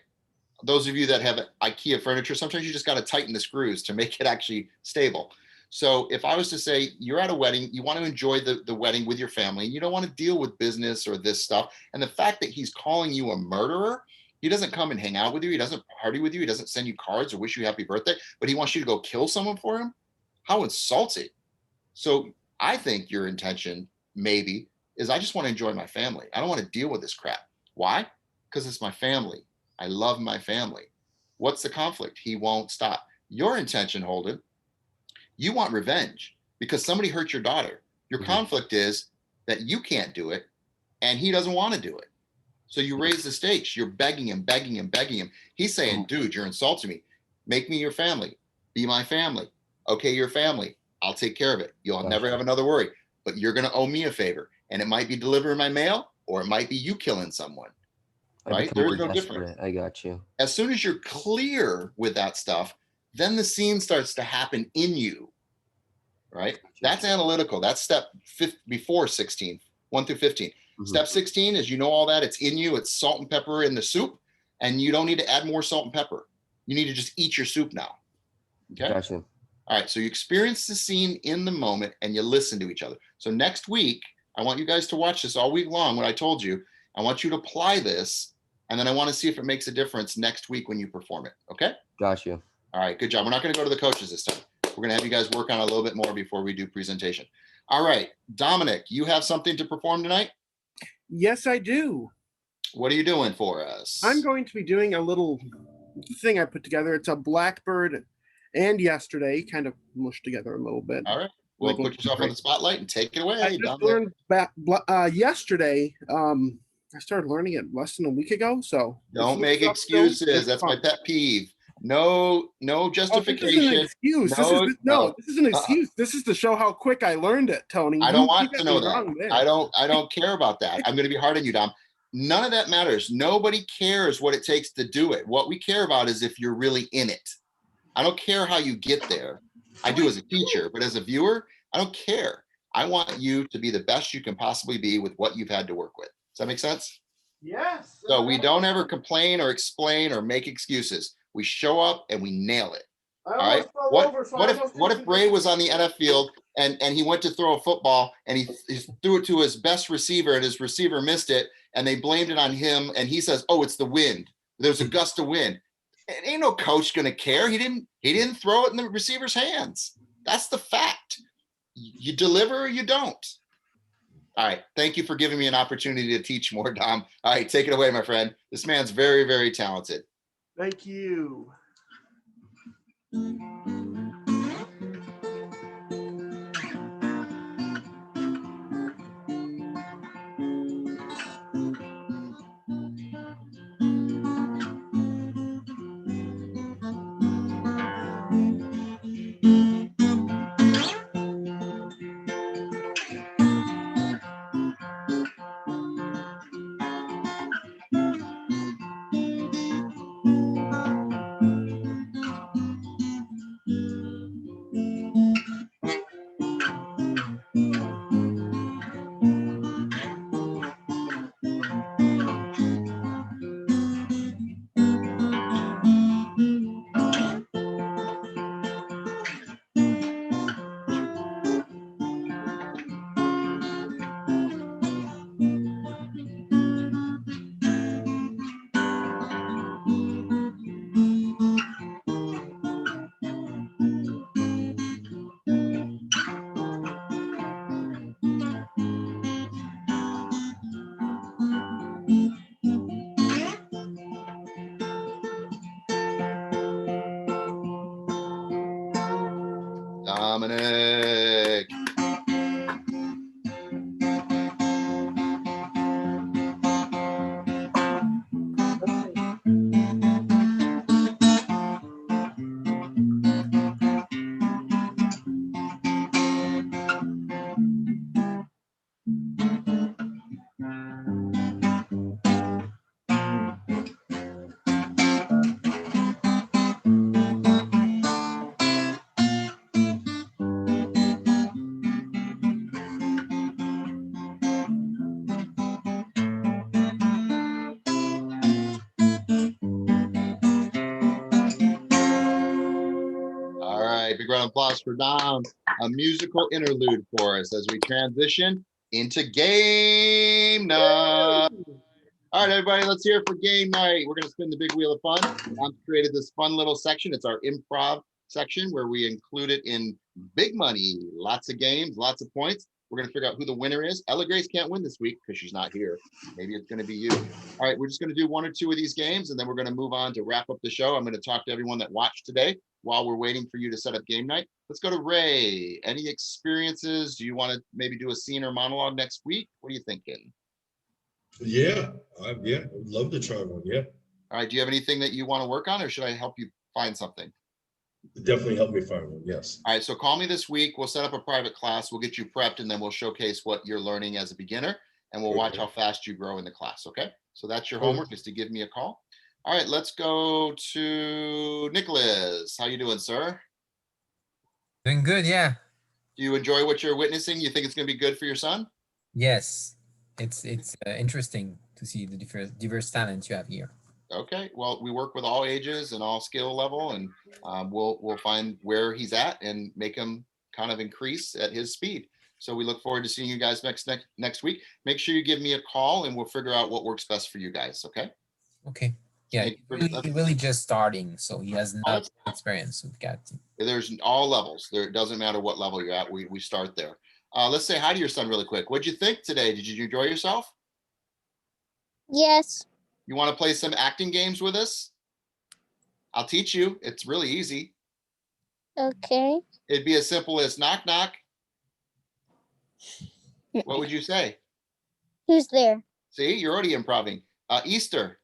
Those of you that have IKEA furniture, sometimes you just got to tighten the screws to make it actually stable. So if I was to say you're at a wedding, you want to enjoy the wedding with your family, you don't want to deal with business or this stuff. And the fact that he's calling you a murderer, he doesn't come and hang out with you. He doesn't party with you. He doesn't send you cards or wish you happy birthday, but he wants you to go kill someone for him. How insulting. So I think your intention maybe is I just want to enjoy my family. I don't want to deal with this crap. Why? Because it's my family. I love my family. What's the conflict? He won't stop. Your intention, Holden, you want revenge because somebody hurt your daughter. Your conflict is that you can't do it and he doesn't want to do it. So you raise the stakes. You're begging him, begging him, begging him. He's saying, dude, you're insulting me. Make me your family. Be my family. Okay, your family. I'll take care of it. You'll never have another worry, but you're going to owe me a favor. And it might be delivering my mail or it might be you killing someone, right? There's no difference. I got you. As soon as you're clear with that stuff, then the scene starts to happen in you, right? That's analytical. That's step before 16, 1 through 15. Step 16 is, all that, it's in you, it's salt and pepper in the soup, and you don't need to add more salt and pepper. You need to just eat your soup now. Okay. Gotcha. All right, so you experience the scene in the moment and you listen to each other. So next week, I want you guys to watch this all week long, what I told you. I want you to apply this And then I want to see if it makes a difference next week when you perform it. Okay? Got you. All right, good job. We're not going to go to the coaches this time. We're going to have you guys work on a little bit more before we do presentation. All right, Domenic, you have something to perform tonight? Yes, I do. What are you doing for us? I'm going to be doing a little thing I put together. It's a Blackbird and Yesterday, kind of mushed together a little bit. All right. Well, put yourself on the spotlight and take it away. I just learned yesterday. I started learning it less than a week ago. So don't make excuses. That's my pet peeve. No justification. Oh, this is an excuse. This is an excuse. This is to show how quick I learned it, Tony. I don't want to know that. I don't care about that. I'm going to be hard on you, Dom. None of that matters. Nobody cares what it takes to do it. What we care about is if you're really in it. I don't care how you get there. I do as a teacher, but as a viewer, I don't care. I want you to be the best you can possibly be with what you've had to work with. Does that make sense? Yes. So we don't ever complain or explain or make excuses. We show up and we nail it. All right. What if Bray was on the NFL field and he went to throw a football and he threw it to his best receiver and his receiver missed it and they blamed it on him and he says, "Oh, it's the wind. There's a gust of wind." Ain't no coach gonna care. He didn't throw it in the receiver's hands. That's the fact. You deliver or you don't. All right. Thank you for giving me an opportunity to teach more, Dom. All right, take it away, my friend. This man's very, very talented. Thank you. Domenic. Big round of applause for Dom. A musical interlude for us as we transition into game night. All right, everybody, let's hear it for game night. We're going to spin the big wheel of fun. Dom's created this fun little section. It's our improv section where we include it in big money. Lots of games, lots of points. We're going to figure out who the winner is. Ella Grace can't win this week because she's not here. Maybe it's going to be you. All right, we're just going to do one or two of these games, and then we're going to move on to wrap up the show. I'm going to talk to everyone that watched today while we're waiting for you to set up game night. Let's go to Ray. Any experiences? Do you want to maybe do a scene or monologue next week? What are you thinking? Yeah, I'd love to try one. Yeah. All right. Do you have anything that you want to work on, or should I help you find something? Definitely help me find one. Yes. All right. So call me this week. We'll set up a private class. We'll get you prepped, and then we'll showcase what you're learning as a beginner, and we'll watch how fast you grow in the class. Okay. So that's your homework, is to give me a call. All right. Let's go to Nicolas. How you doing, sir? Doing good. Yeah. Do you enjoy what you're witnessing? You think it's going to be good for your son? Yes. It's interesting to see the diverse talents you have here. Okay, well, we work with all ages and all skill level, and we'll find where he's at and make him kind of increase at his speed. So we look forward to seeing you guys next week. Make sure you give me a call, and we'll figure out what works best for you guys. Okay. Okay. Yeah, he's really just starting, so he has no experience with acting. There's all levels. It doesn't matter what level you're at. We start there. Let's say hi to your son really quick. What'd you think today? Did you enjoy yourself? Yes. You want to play some acting games with us? I'll teach you. It's really easy. Okay. It'd be as simple as knock, knock. What would you say? Who's there? See, you're already improving. Easter.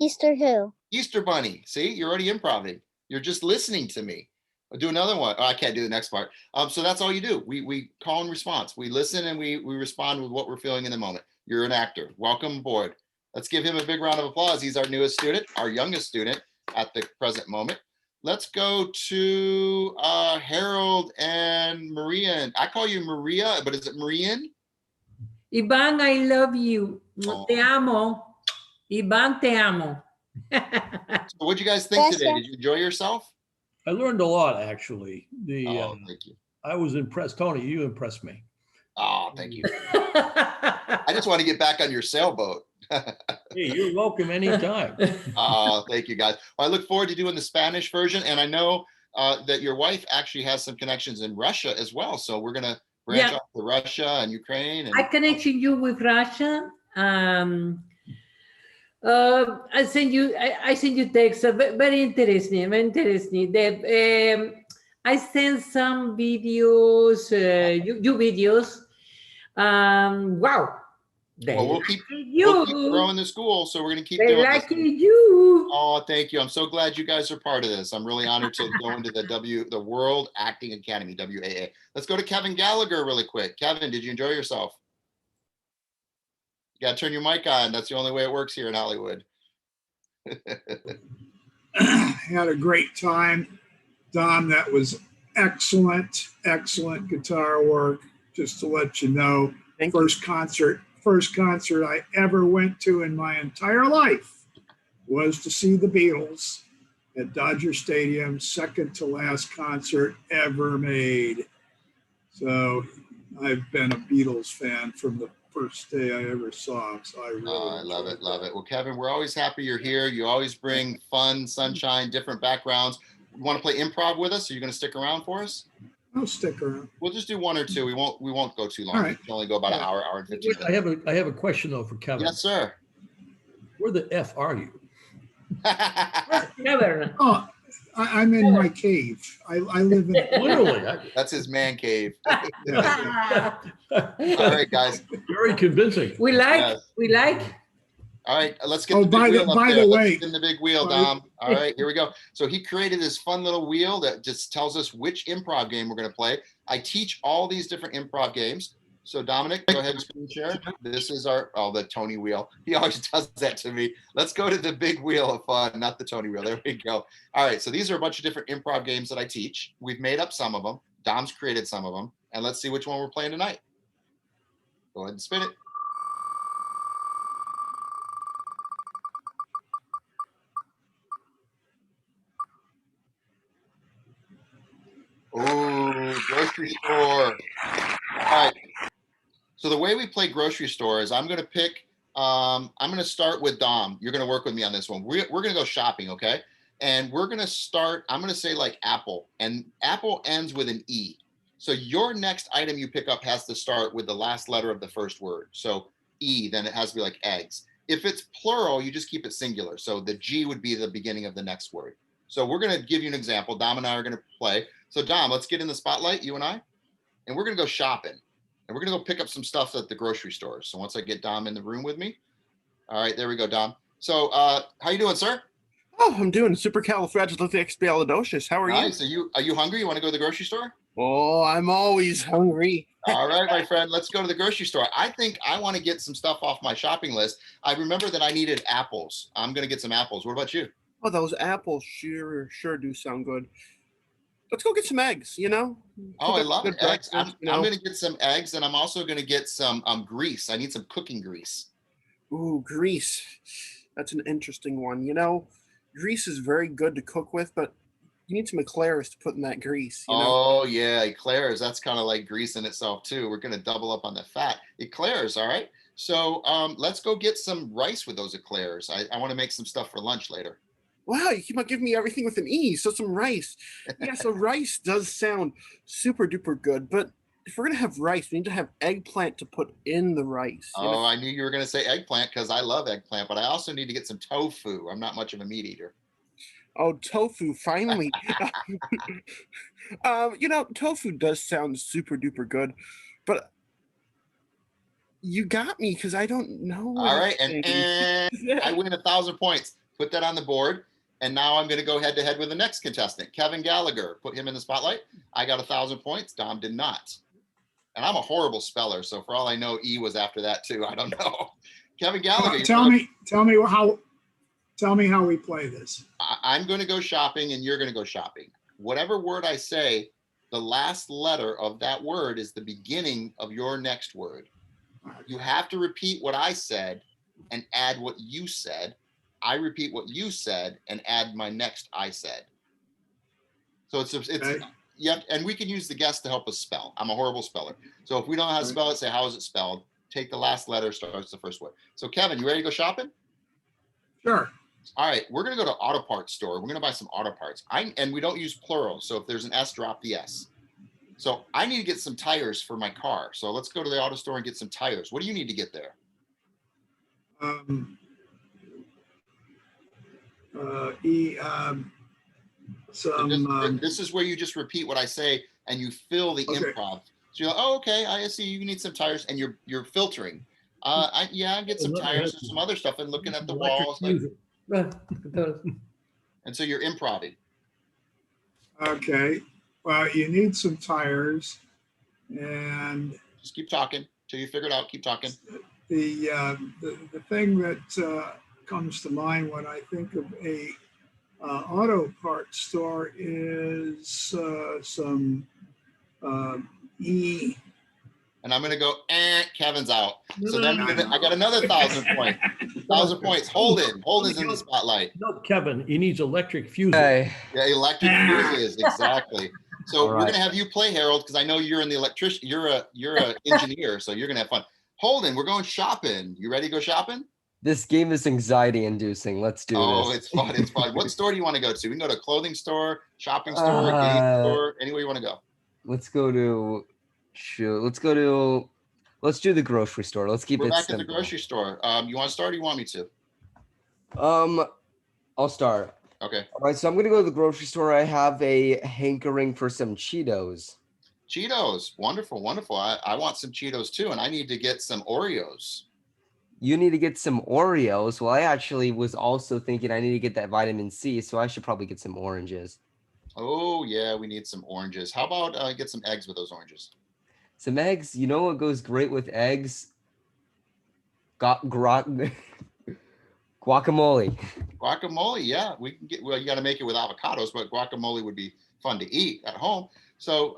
Easter who? Easter bunny. See, you're already improving. You're just listening to me. I'll do another one. Oh, I can't do the next part. So that's all you do. We call and response. We listen and we respond with what we're feeling in the moment. You're an actor. Welcome aboard. Let's give him a big round of applause. He's our newest student, our youngest student at the present moment. Let's go to Harold and Marian. I call you Maria, but is it Marian? Ivan, I love you. Te amo. Ivan, te amo. So what'd you guys think today? Did you enjoy yourself? I learned a lot, actually. Thank you. I was impressed. Tony, you impressed me. Oh, thank you. I just want to get back on your sailboat. Hey, you're welcome anytime. Oh, thank you, guys. Well, I look forward to doing the Spanish version. And I know that your wife actually has some connections in Russia as well. So we're going to branch off to Russia and Ukraine. And I connected you with Russia. I send you text. Very interesting. Very interesting. I sent some videos, you videos. Wow. Well, we'll keep growing the school, so we're going to keep doing this. You. Oh, thank you. I'm so glad you guys are part of this. I'm really honored to go into the World Acting Academy, WAA. Let's go to Kevin Gallagher really quick. Kevin, did you enjoy yourself? You got to turn your mic on. That's the only way it works here in Hollywood. Had a great time. Dom, that was excellent guitar work. Just to let you know, first concert I ever went to in my entire life was to see the Beatles at Dodger Stadium, second to last concert ever made. So I've been a Beatles fan from the first day I ever saw them. So I love it. Well, Kevin, we're always happy you're here. You always bring fun, sunshine, different backgrounds. You want to play improv with us? Are you going to stick around for us? I'll stick around. We'll just do one or two. We won't go too long. All right. We can only go about an hour and 15 minutes. I have a question though for Kevin. Yes, sir. Where the F are you? Never. Oh, I'm in my cave. I live in literally. That's his man cave. All right, guys. Very convincing. We like. All right, let's get the big wheel up by there. the way, let's spin the big wheel, Dom. All right, here we go. So he created this fun little wheel that just tells us which improv game we're going to play. I teach all these different improv games. So Domenic, go ahead and screen share. This is the Tony wheel. He always does that to me. Let's go to the big wheel of fun, not the Tony wheel. There we go. All right, so these are a bunch of different improv games that I teach. We've made up some of them. Dom's created some of them. And let's see which one we're playing tonight. Go ahead and spin it. Oh, grocery store. All right. So the way we play grocery store is I'm going to start with Dom. You're going to work with me on this one. We're going to go shopping, okay? And we're going to start, I'm going to say like apple, and apple ends with an E. So your next item you pick up has to start with the last letter of the first word. So E, then it has to be like eggs. If it's plural, you just keep it singular. So the G would be the beginning of the next word. So we're going to give you an example. Dom and I are going to play. So Dom, let's get in the spotlight, you and I, and we're going to go shopping. And we're going to go pick up some stuff at the grocery store. So once I get Dom in the room with me. All right, there we go, Dom. So how you doing, sir? Oh, I'm doing supercalifragilisticexpialidocious. How are nice. you? Are you hungry? You want to go to the grocery store? Oh, I'm always hungry. All right, my friend, let's go to the grocery store. I think I want to get some stuff off my shopping list. I remember that I needed apples. I'm going to get some apples. What about you? Oh, those apples sure do sound good. Let's go get some eggs, you know? Oh, I love eggs. I'm going to get some eggs, and I'm also going to get some grease. I need some cooking grease. Ooh, grease. That's an interesting one. You know, grease is very good to cook with, but you need some eclairs to put in that grease. You know? Oh, yeah, eclairs. That's kind of like grease in itself, too. We're going to double up on the fat. Eclairs, all right? So let's go get some rice with those eclairs. I want to make some stuff for lunch later. Wow, you keep on giving me everything with an E. So some rice. Yeah, so rice does sound super duper good, but if we're gonna have rice, we need to have eggplant to put in the rice. Oh, I knew you were going to say eggplant because I love eggplant, but I also need to get some tofu. I'm not much of a meat eater. Oh, tofu, finally. You know, tofu does sound super duper good, but you got me because I don't know. All right, and I win 1,000 points. Put that on the board. And now I'm going to go head to head with the next contestant, Kevin Gallagher. Put him in the spotlight. I got 1,000 points. Dom did not. And I'm a horrible speller, so for all I know, E was after that too. I don't know. Kevin Gallagher. Tell me how we play this. I'm going to go shopping, and you're going to go shopping. Whatever word I say, the last letter of that word is the beginning of your next word. You have to repeat what I said and add what you said. I repeat what you said and add my next I said. So it's okay. Yeah, and we can use the guest to help us spell. I'm a horrible speller. So if we don't know how to spell it, say, how is it spelled? Take the last letter, starts the first word. So Kevin, you ready to go shopping? Sure. All right, we're gonna go to auto parts store. We're gonna buy some auto parts. And we don't use plural. So if there's an S, drop the S. So I need to get some tires for my car. So let's go to the auto store and get some tires. What do you need to get there? This is where you just repeat what I say and you fill the improv. So you're like, oh, okay, I see you need some tires, and you're filtering. I get some tires and some other stuff and looking at the walls. And so you're improving. Okay. Well, you need some tires, and just keep talking till you figure it out. Keep talking. The thing that comes to mind when I think of a auto parts store is some E. And I'm going to go, Kevin's out. So then I got another 1,000 points. 1,000 points. Holden's in the spotlight. No, Kevin, he needs electric fuses. Hey. Yeah, electric fuses, exactly. So we're going to have you play, Harold, because I know you're in the electrician. You're a engineer, so you're going to have fun. Holden, we're going shopping. You ready to go shopping? This game is anxiety inducing. Let's do this. Oh, it's fun. It's fun. What store do you want to go to? We can go to a clothing store, shopping store, game store, anywhere you want to go. Let's do the grocery store. Let's keep it simple. We're back at the grocery store. You want to start or you want me to? I'll start. Okay. All right, so I'm going to go to the grocery store. I have a hankering for some Cheetos. Cheetos. Wonderful, wonderful. I want some Cheetos too, and I need to get some Oreos. You need to get some Oreos. Well, I actually was also thinking I need to get that vitamin C, so I should probably get some oranges. Oh, yeah, we need some oranges. How about get some eggs with those oranges? Some eggs. You know what goes great with eggs? Guacamole. Guacamole, yeah. We can get. Well, you got to make it with avocados, but guacamole would be fun to eat at home. So,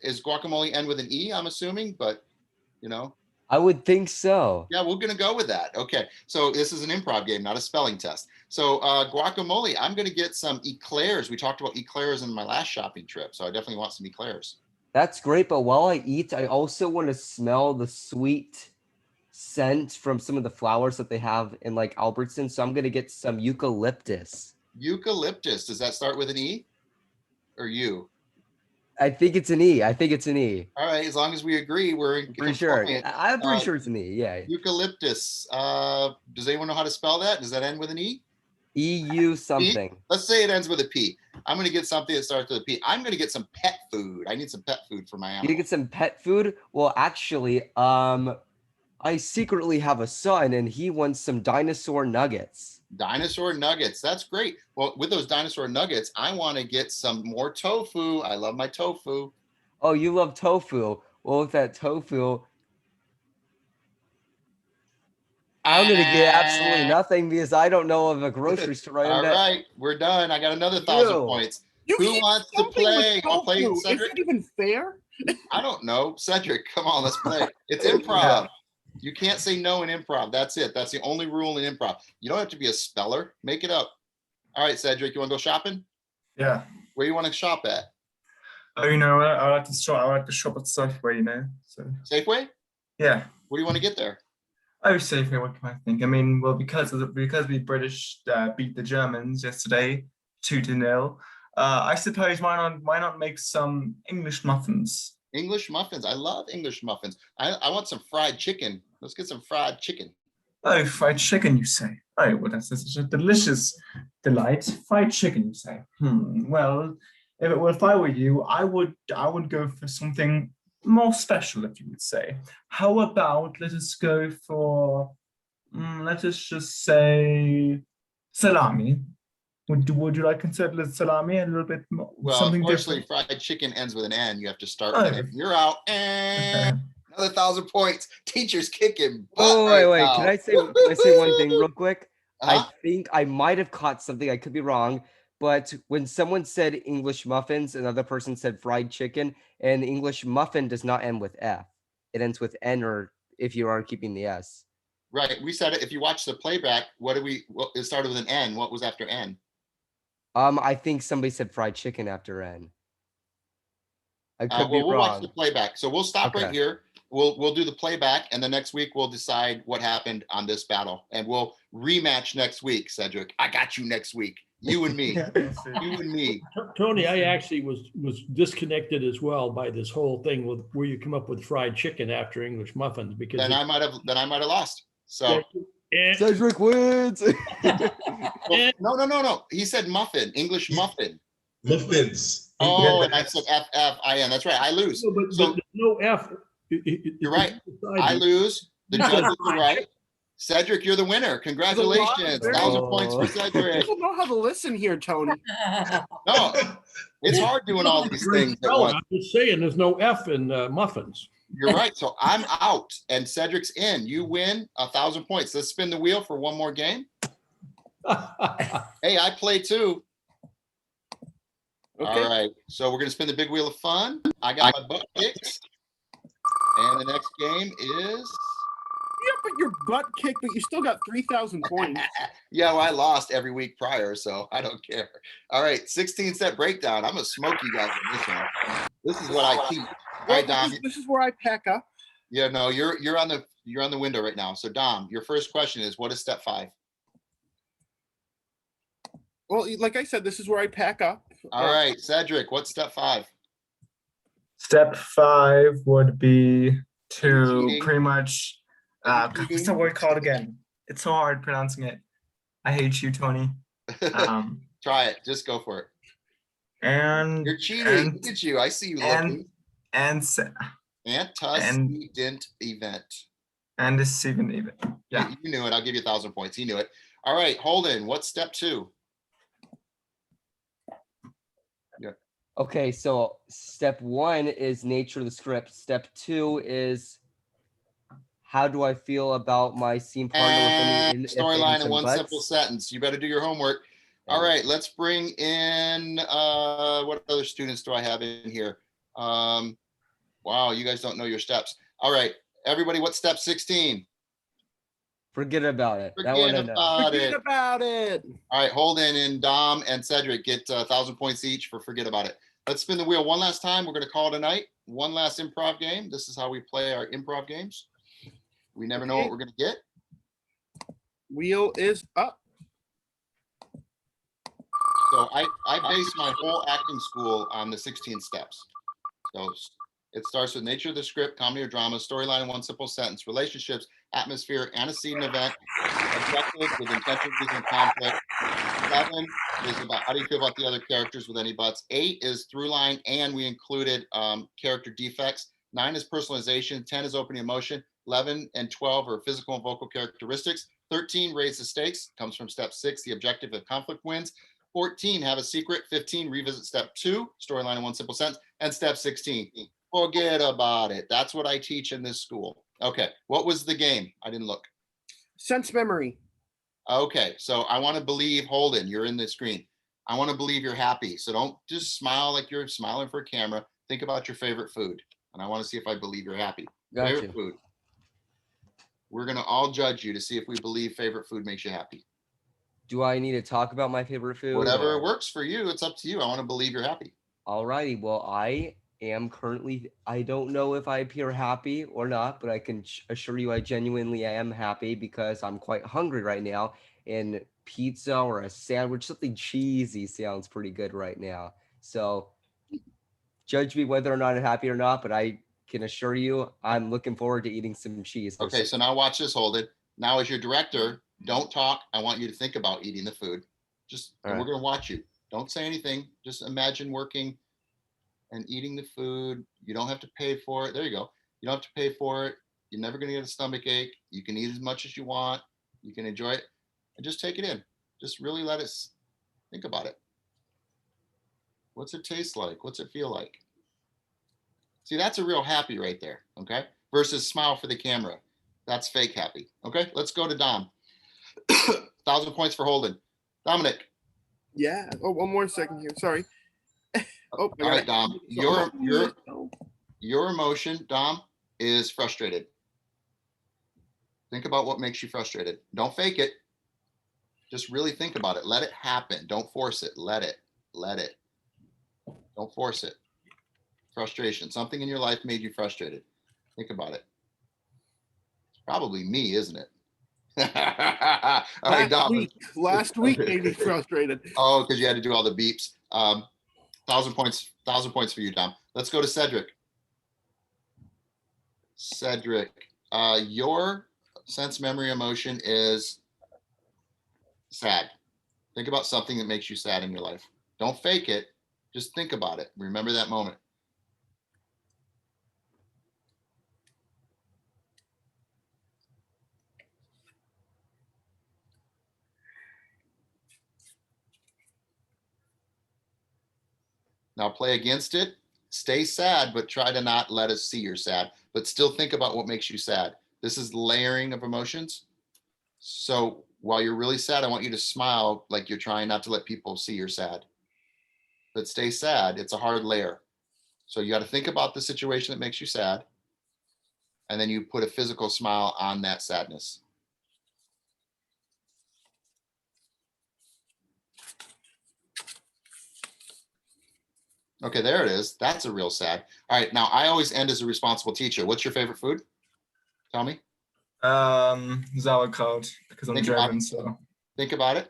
is guacamole end with an E? I'm assuming, but you know. I would think so. Yeah, we're gonna go with that. Okay, so this is an improv game, not a spelling test. So guacamole, I'm gonna get some eclairs. We talked about eclairs in my last shopping trip, so I definitely want some eclairs. That's great, but while I eat, I also want to smell the sweet scent from some of the flowers that they have in like Albertson. So I'm gonna get some eucalyptus. Eucalyptus, does that start with an E or U? I think it's an E. All right, as long as we agree, we're pretty sure. I'm pretty sure it's an E. Yeah. Eucalyptus. Does anyone know how to spell that? Does that end with an E? EU something. P? Let's say it ends with a P. I'm going to get something that starts with a P. I'm going to get some pet food. I need some pet food for my animal. You get some pet food? Well, actually, I secretly have a son, and he wants some dinosaur nuggets. Dinosaur nuggets. That's great. Well, with those dinosaur nuggets, I want to get some more tofu. I love my tofu. Oh, you love tofu. Well, with that tofu, I'm going to get absolutely nothing because I don't know of a grocery store. All right, we're done. I got another 1,000 points. Who wants to play? Is it even fair? I don't know. Cedric, come on, let's play. It's improv. You can't say no in improv. That's it. That's the only rule in improv. You don't have to be a speller. Make it up. All right, Cedric, you want to go shopping? Yeah. Where you want to shop at? Oh, you know, I like to shop at Safeway, you know. So. Safeway? Yeah. What do you want to get there? I would say, what can I think? I mean, well, because we British beat the Germans yesterday 2-0. I suppose why not make some English muffins? English muffins. I love English muffins. I want some fried chicken. Let's get some fried chicken. Oh, fried chicken, you say? Oh, well, that's such a delicious delight. Fried chicken, you say? Well, if I were you, I would go for something more special, if you would say. How about let us go for, let us just say, salami. Would you like consider salami a little bit more? Well, something unfortunately, different? fried chicken ends with an N. You have to start with an N. You're out. And another 1,000 points. Teacher's kicking butt Oh, right wait. now. Can I say one thing real quick? I Uh-huh. think I might have caught something. I could be wrong. But when someone said English muffins, another person said fried chicken, and the English muffin does not end with F. It ends with N, or if you are keeping the S. Right. We said it. If you watch the playback, it started with an N. What was after N? I think somebody said fried chicken after N. I could be we'll wrong. watch the playback. So we'll stop right Okay. here. We'll do the playback, and the next week we'll decide what happened on this battle, and we'll rematch next week. Cedric, I got you next week. You and me. You and me. Tony, I actually was disconnected as well by this whole thing with where you come up with fried chicken after English muffins, because Then I might have lost. So Cedric wins. No. He said muffin, English muffin. Muffins. Oh, and I said F-F-I-N. That's right. I lose. No, but So there's no F. you're right. I lose. The judges are right. Cedric, you're the winner. Congratulations. 1,000 points for Cedric. People know how to listen here, Tony. No, it's hard doing all these things at once. I'm just saying there's no F in muffins. You're right. So I'm out and Cedric's in. You win 1,000 points. Let's spin the wheel for one more game. Hey, I play too. Okay. All right. So we're going to spin the big wheel of fun. I got my butt kicked. And the next game is... Yeah, but your butt kicked, but you still got 3,000 points. Yeah, well, I lost every week prior, so I don't care. All right, 16-set breakdown. I'm going to smoke you guys in this one. This is what I keep. All right, Dom. This is where I pack up. Yeah, no, you're on the window right now. So Dom, your first question is, what is step 5? Well, like I said, this is where I pack up. All right, Cedric, what's step 5? Step 5 would be to pretty much, what's the word called again? It's so hard pronouncing it. I hate you, Tony. Try it. Just go for it. And you're cheating. Look at you. I see you looking. Antecedent event. Antecedent event. Yeah. You knew it. I'll give you 1,000 points. He knew it. All right, Holden, what's step 2? Okay, so step 1 is nature of the script. Step 2 is how do I feel about my scene partner with storyline in one simple sentence. You better do your homework. All right, let's bring in what other students do I have in here? Wow, you guys don't know your steps. All right, everybody, what's step 16? Forget about it. Forget about it. All right, Holden and Dom and Cedric get 1,000 points each for forget about it. Let's spin the wheel one last time. We're going to call it a night. One last improv game. This is how we play our improv games. We never know what we're going to get. Wheel is up. So I base my whole acting school on the 16 steps. So it starts with nature of the script, comedy or drama, storyline in one simple sentence, relationships, atmosphere, antecedent event, objective with intention, reason, conflict. 7 is about how do you feel about the other characters with any buts. 8 is through line, and we included character defects. 9 is personalization. 10 is opening emotion. 11 and 12 are physical and vocal characteristics. 13, raise the stakes, comes from step 6, the objective of conflict wins. 14, have a secret. 15, revisit step 2, storyline in one simple sentence. And step 16, forget about it. That's what I teach in this school. Okay, what was the game? I didn't look. Sense memory. Okay, so I want to believe, Holden, you're in the screen. I want to believe you're happy. So don't just smile like you're smiling for a camera. Think about your favorite food. And I want to see if I believe you're happy. Gotcha. Favorite food. We're going to all judge you to see if we believe favorite food makes you happy. Do I need to talk about my favorite food? Whatever works for you, it's up to you. I want to believe you're happy. Alrighty, well, I am currently, I don't know if I appear happy or not, but I can assure you I genuinely am happy because I'm quite hungry right now, and pizza or a sandwich, something cheesy sounds pretty good right now. So judge me whether or not I'm happy or not, but I can assure you I'm looking forward to eating some cheese. Okay, so now watch this, Holden. Now as your director, don't talk. I want you to think about eating the food. Just, and we're going to watch you. Don't say anything. Just imagine working and eating the food. You don't have to pay for it. There you go. You don't have to pay for it. You're never going to get a stomach ache. You can eat as much as you want. You can enjoy it and just take it in. Just really let it, think about it. What's it taste like? What's it feel like? See, that's a real happy right there, okay? Versus smile for the camera. That's fake happy, okay? Let's go to Dom. 1,000 points for Holden. Domenic. Yeah. Oh, one more second here. Sorry. Oh, all right, Dom. Your emotion, Dom, is frustrated. Think about what makes you frustrated. Don't fake it. Just really think about it. Let it happen. Don't force it. Let it. Don't force it. Frustration. Something in your life made you frustrated. Think about it. It's probably me, isn't it? All right, Dom. Last week made me frustrated. Oh, because you had to do all the beeps. 1,000 points. 1,000 points for you, Dom. Let's go to Cedric. Cedric, your sense, memory, emotion is sad. Think about something that makes you sad in your life. Don't fake it. Just think about it. Remember that moment. Now play against it. Stay sad, but try to not let us see you're sad, but still think about what makes you sad. This is layering of emotions. So while you're really sad, I want you to smile like you're trying not to let people see you're sad. But stay sad. It's a hard layer. So you got to think about the situation that makes you sad. And then you put a physical smile on that sadness. Okay, there it is. That's a real sad. All right, now I always end as a responsible teacher. What's your favorite food? Tell me. Sauerkraut, because I'm German, so. Think about it.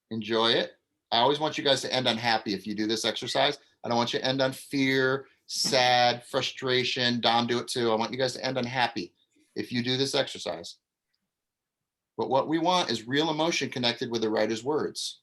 Enjoy it. I always want you guys to end on happy if you do this exercise. I don't want you to end on fear, sad, frustration. Dom, do it too. I want you guys to end on happy if you do this exercise. But what we want is real emotion connected with the writer's words.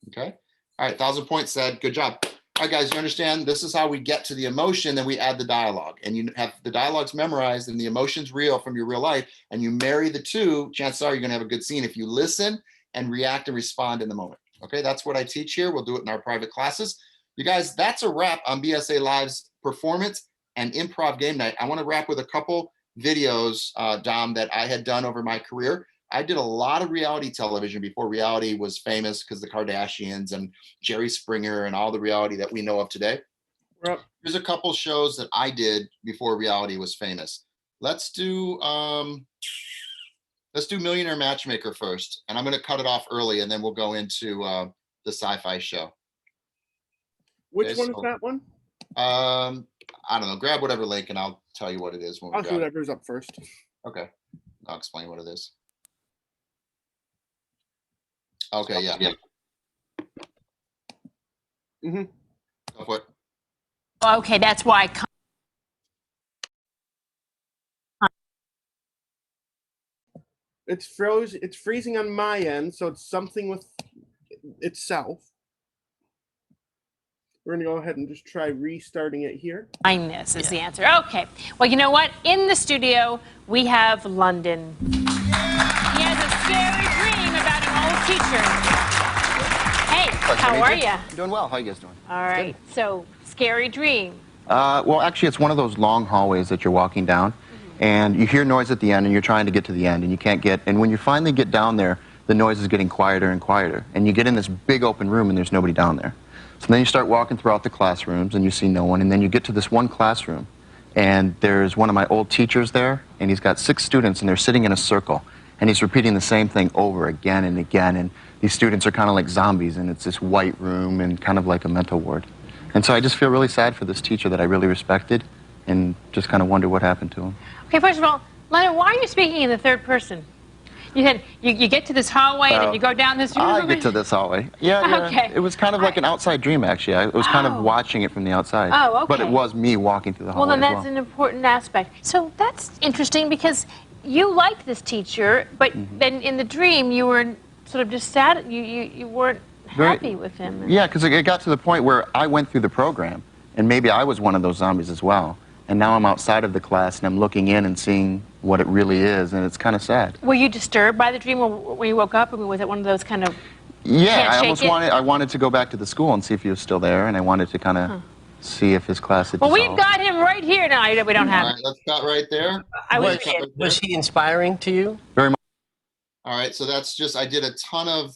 Okay? All right, 1,000 points said. Good job. All right, guys, you understand? This is how we get to the emotion, then we add the dialogue. And you have the dialogues memorized and the emotion's real from your real life, and you marry the two, chances are you're going to have a good scene if you listen and react and respond in the moment. Okay, that's what I teach here. We'll do it in our private classes. You guys, that's a wrap on BSA Live's performance and improv game night. I want to wrap with a couple videos, Dom, that I had done over my career. I did a lot of reality television before reality was famous because the Kardashians and Jerry Springer and all the reality that we know of today. Here's a couple shows that I did before reality was famous. Let's do Millionaire Matchmaker first, and I'm going to cut it off early, and then we'll go into the sci-fi show. Which one is that one? I don't know. Grab whatever link, and I'll tell you what it is. When I'll do whatever's up first. Okay, I'll explain what it is. Okay, yeah. Mm-hmm. Go for it. Okay, that's why. It's freezing on my end, so it's something with itself. We're gonna go ahead and just try restarting it here. Kindness is the answer. Okay. Well, you know what? In the studio, we have London. He has a scary dream about an old teacher. Hey, how are you? Doing well. How you guys doing? All right. So, scary dream. Well, actually, it's one of those long hallways that you're walking down, and you hear noise at the end, and you're trying to get to the end, and you can't get. And when you finally get down there, the noise is getting quieter and quieter, and you get in this big open room, and there's nobody down there. So then you start walking throughout the classrooms, and you see no one, and then you get to this one classroom, and there's one of my old teachers there, and he's got 6 students, and they're sitting in a circle, and he's repeating the same thing over again and again, and these students are kind of like zombies, and it's this white room and kind of like a mental ward. And so I just feel really sad for this teacher that I really respected and just kind of wonder what happened to him. Okay, first of all, Leonard, why are you speaking in the third person? You said you get to this hallway and then you go down this room. I get to this hallway. Yeah. Okay. It was kind of like an outside dream, actually. I was kind of watching it from the outside. Oh, okay. But it was me walking through the hallway. Well, then as that's an important aspect. So that's interesting because you liked this teacher, but then in the dream you were sort of just sad. You weren't happy with him. Yeah, because it got to the point where I went through the program, and maybe I was one of those zombies as well. And now I'm outside of the class, and I'm looking in and seeing what it really is, and it's kind of sad. Were you disturbed by the dream when you woke up? I mean, was it one of those kind of? Yeah, I wanted to go back to the school and see if he was still there, and I wanted to kind of see if his class had Well, dissolved. we've got him right here now. We don't have. All right, let's cut right there. Was he inspiring to you? Very much. All right, so that's just, I did a ton of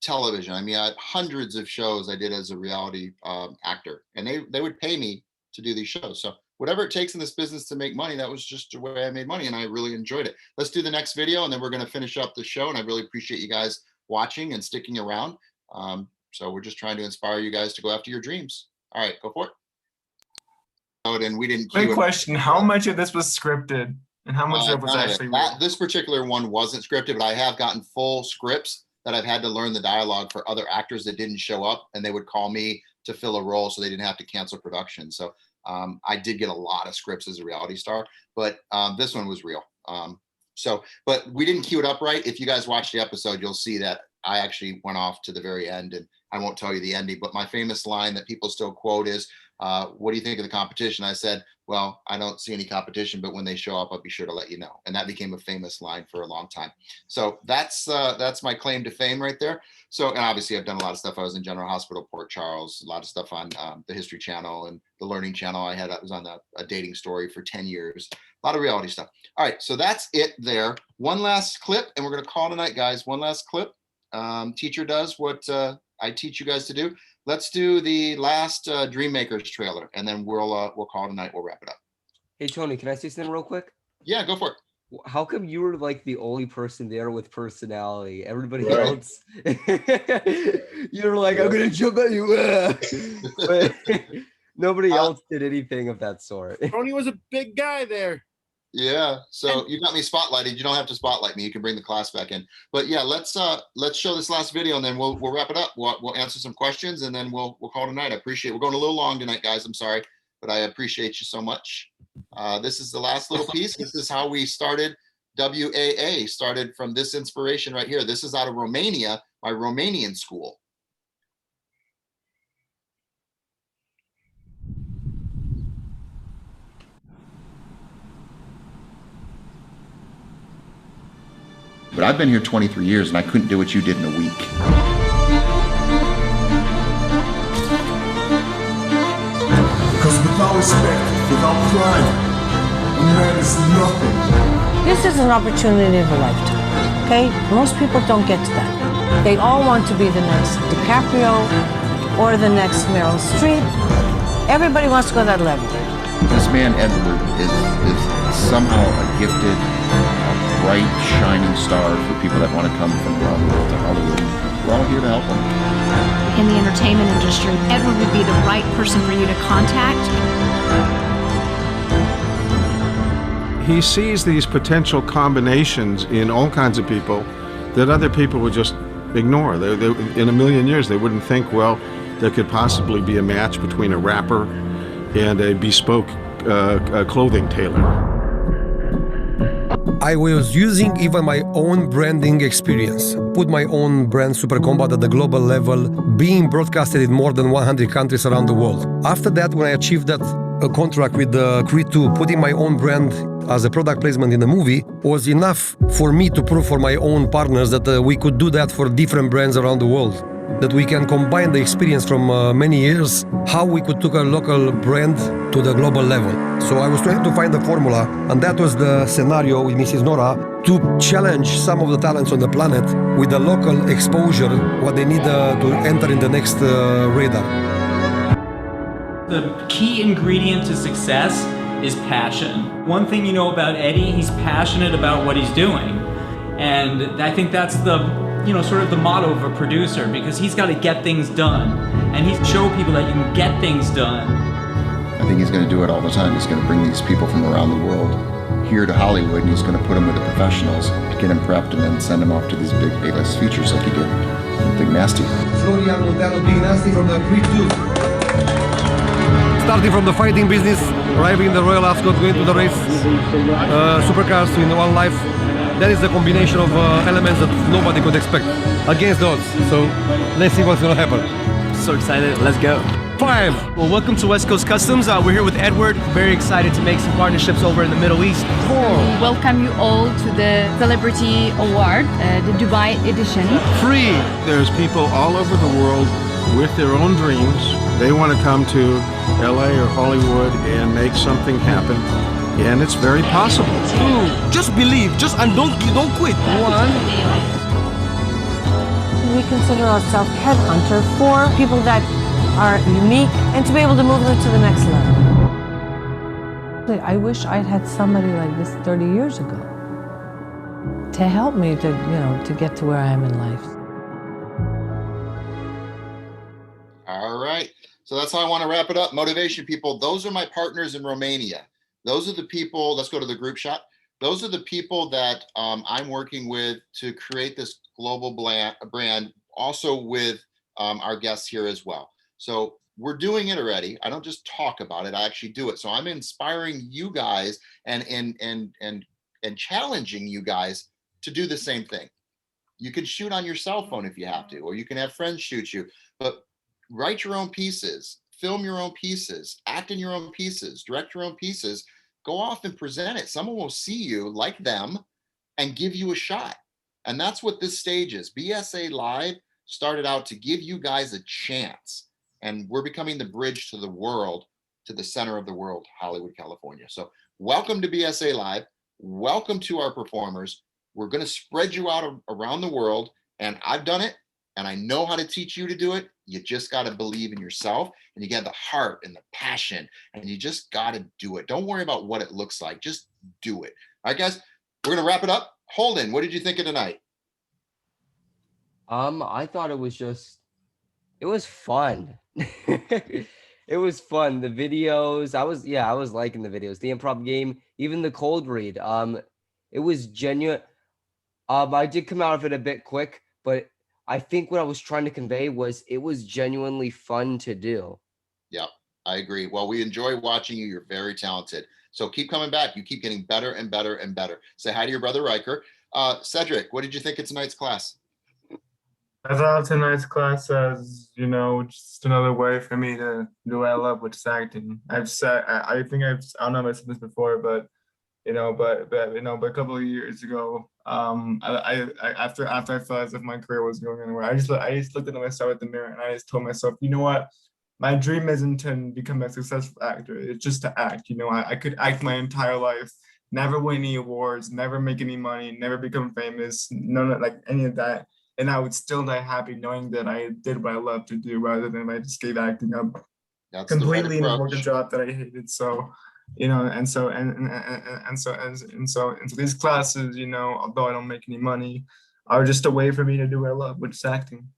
television. I mean, I had hundreds of shows I did as a reality actor, and they would pay me to do these shows. So whatever it takes in this business to make money, that was just the way I made money, and I really enjoyed it. Let's do the next video, and then we're going to finish up the show, and I really appreciate you guys watching and sticking around. So we're just trying to inspire you guys to go after your dreams. All right, go for it. And we didn't. Quick question: how much of this was scripted, and how much of it was actually real? This particular one wasn't scripted, but I have gotten full scripts that I've had to learn the dialogue for other actors that didn't show up, and they would call me to fill a role, so they didn't have to cancel production. So I did get a lot of scripts as a reality star, but this one was real. But we didn't cue it up right. If you guys watch the episode, you'll see that I actually went off to the very end, and I won't tell you the ending, but my famous line that people still quote is, what do you think of the competition? I said, well, I don't see any competition, but when they show up, I'll be sure to let you know. And that became a famous line for a long time. So that's my claim to fame right there. So, and obviously I've done a lot of stuff. I was in General Hospital, Port Charles, a lot of stuff on the History Channel and the Learning Channel. I was on a dating story for 10 years, a lot of reality stuff. All right, so that's it there. One last clip, and we're gonna call tonight, guys. One last clip. Teacher does what I teach you guys to do. Let's do the last Dream Makers trailer, and then we'll call tonight. We'll wrap it up. Hey, Tony, can I say something real quick? Yeah, go for it. How come you were like the only person there with personality? Everybody Right. else, you're like, I'm gonna jump at you. But nobody else did anything of that sort. Tony was a big guy there. Yeah, so you got me spotlighted. You don't have to spotlight me. You can bring the class back in. But yeah, let's show this last video, and then we'll wrap it up. We'll answer some questions, and then we'll call tonight. I appreciate it. We're going a little long tonight, guys. I'm sorry, but I appreciate you so much. This is the last little piece. This is how we started WAA. Started from this inspiration right here. This is out of Romania, my Romanian school. But I've been here 23 years and I couldn't do what you did in a week. Because without respect, without pride, a man is nothing. This is an opportunity of a lifetime, okay? Most people don't get to that. They all want to be the next DiCaprio or the next Meryl Streep. Everybody wants to go to that level. This man, Edward, is somehow a gifted, bright, shining star for people that want to come from around the world to Hollywood. We're all here to help them. In the entertainment industry, Edward would be the right person for you to contact. He sees these potential combinations in all kinds of people that other people would just ignore. In a million years, they wouldn't think, well, there could possibly be a match between a rapper and a bespoke clothing tailor. I was using even my own branding experience, put my own brand Super Combat at the global level, being broadcasted in more than 100 countries around the world. After that, when I achieved that contract with Creed 2, putting my own brand as a product placement in the movie was enough for me to prove for my own partners that we could do that for different brands around the world. That we can combine the experience from many years, how we could take a local brand to the global level. So I was trying to find the formula, and that was the scenario with Mrs. Nora, to challenge some of the talents on the planet with the local exposure, what they need to enter in the next radar. The key ingredient to success is passion. One thing you know about Eddie, he's passionate about what he's doing. And I think that's the sort of the motto of a producer, because he's got to get things done, and he's show people that you can get things done. I think he's going to do it all the time. He's going to bring these people from around the world here to Hollywood, and he's going to put them with the professionals to get them prepped and then send them off to these big A-list features like he did with Big Nasty. Florian Modano, Big Nasty from the Creed 2. Starting from the fighting business, arriving in the Royal Ascot, going to the race, supercars in one life. That is the combination of elements that nobody could expect against odds. So let's see what's going to happen. So excited, let's go. 5. Well, welcome to West Coast Customs. We're here with Edward. Very excited to make some partnerships over in the Middle East. 4. We welcome you all to the Celebrity Award, the Dubai edition. 3. There's people all over the world with their own dreams. They want to come to LA or Hollywood and make something happen, and it's very possible. 2. Just believe, and don't quit. 1. We consider ourselves headhunter for people that are unique and to be able to move them to the next level. I wish I'd had somebody like this 30 years ago to help me to get to where I am in life. All right. So that's how I want to wrap it up. Motivation people. Those are my partners in Romania. Those are the people. Let's go to the group shot. Those are the people that I'm working with to create this global brand, also with our guests here as well. So we're doing it already. I don't just talk about it, I actually do it. So I'm inspiring you guys and challenging you guys to do the same thing. You can shoot on your cell phone if you have to, or you can have friends shoot you, but write your own pieces, film your own pieces, act in your own pieces, direct your own pieces, go off and present it. Someone will see you like them and give you a shot. And that's what this stage is. BSA Live started out to give you guys a chance. And we're becoming the bridge to the world, to the center of the world, Hollywood, California. So welcome to BSA Live. Welcome to our performers. We're going to spread you out around the world. And I've done it. And I know how to teach you to do it. You just got to believe in yourself, and you got the heart and the passion, and you just got to do it. Don't worry about what it looks like. Just do it. All right, guys, we're going to wrap it up. Holden, what did you think of tonight? I thought it was fun. It was fun. The videos, I was liking the videos, the improv game, even the cold read. It was genuine. I did come out of it a bit quick, but I think what I was trying to convey was it was genuinely fun to do. Yeah, I agree. Well, we enjoy watching you. You're very talented. So keep coming back. You keep getting better and better and better. Say hi to your brother, Riker. Cedric, what did you think of tonight's class? I thought tonight's class as, just another way for me to do what I love, which is acting. I don't know if I said this before, but a couple of years ago, after I felt as if my career was going anywhere, I just looked at myself at the mirror and I just told myself, you know what? My dream isn't to become a successful actor. It's just to act. I could act my entire life, never win any awards, never make any money, never become famous, none of any of that. And I would still die happy knowing that I did what I love to do rather than I just gave acting up completely and worked a job that I hated. So, and so these classes, although I don't make any money, are just a way for me to do what I love, which is acting.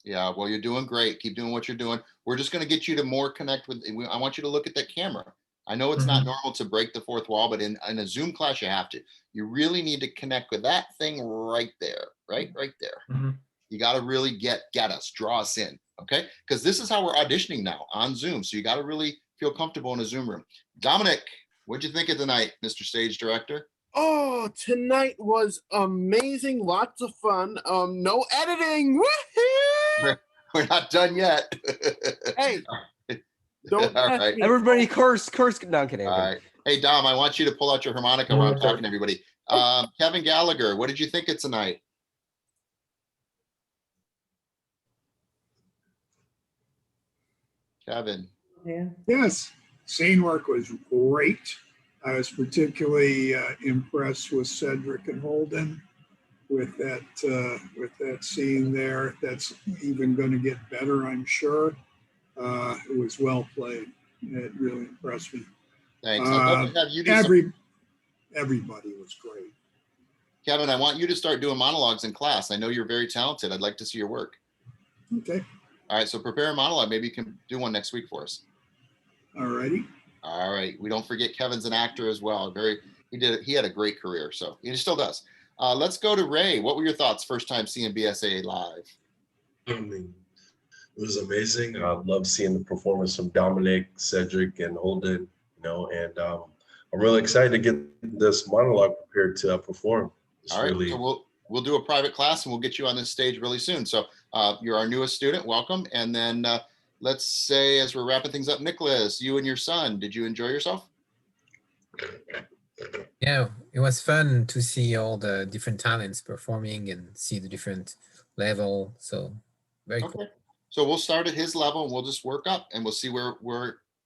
Yeah, well, you're doing great. Keep doing what you're doing. We're just going to get you to more connect with, I want you to look at that camera. I know it's not normal to break the fourth wall, but in a Zoom class, you have to. You really need to connect with that thing right there, right there. You got to really get us, draw us in, okay? Because this is how we're auditioning now on Zoom. So you got to really feel comfortable in a Zoom room. Domenic, what'd you think of tonight, Mr. Stage Director? Oh, tonight was amazing. Lots of fun. No editing. Woo-hoo! We're not done yet. Hey, don't. All right. Everybody curse. No, I'm kidding. All right. Hey, Dom, I want you to pull out your harmonica while I'm talking to everybody. Kevin Gallagher, what did you think of tonight? Kevin. Yeah. Yes. Scene work was great. I was particularly impressed with Cedric and Holden with that scene there. That's even going to get better, I'm sure. It was well played. It really impressed me. Thanks. I'd love to have you do everybody was great. Kevin, I want you to start doing monologues in class. I know you're very talented. I'd like to see your work. Okay. All right, so prepare a monologue. Maybe you can do one next week for us. All righty. All right. We don't forget Kevin's an actor as well. He had a great career, so he still does. Let's go to Ray. What were your thoughts first time seeing BSA live? I mean, it was amazing. I love seeing the performance from Domenic, Cedric, and Holden, you know, and I'm really excited to get this monologue prepared to perform. It's All right, really... so we'll do a private class and we'll get you on this stage really soon. So you're our newest student, welcome. And then let's say, as we're wrapping things up, Nicolas, you and your son, did you enjoy yourself? Yeah, it was fun to see all the different talents performing and see the different level. So very cool. So we'll start at his level and we'll just work up and we'll see where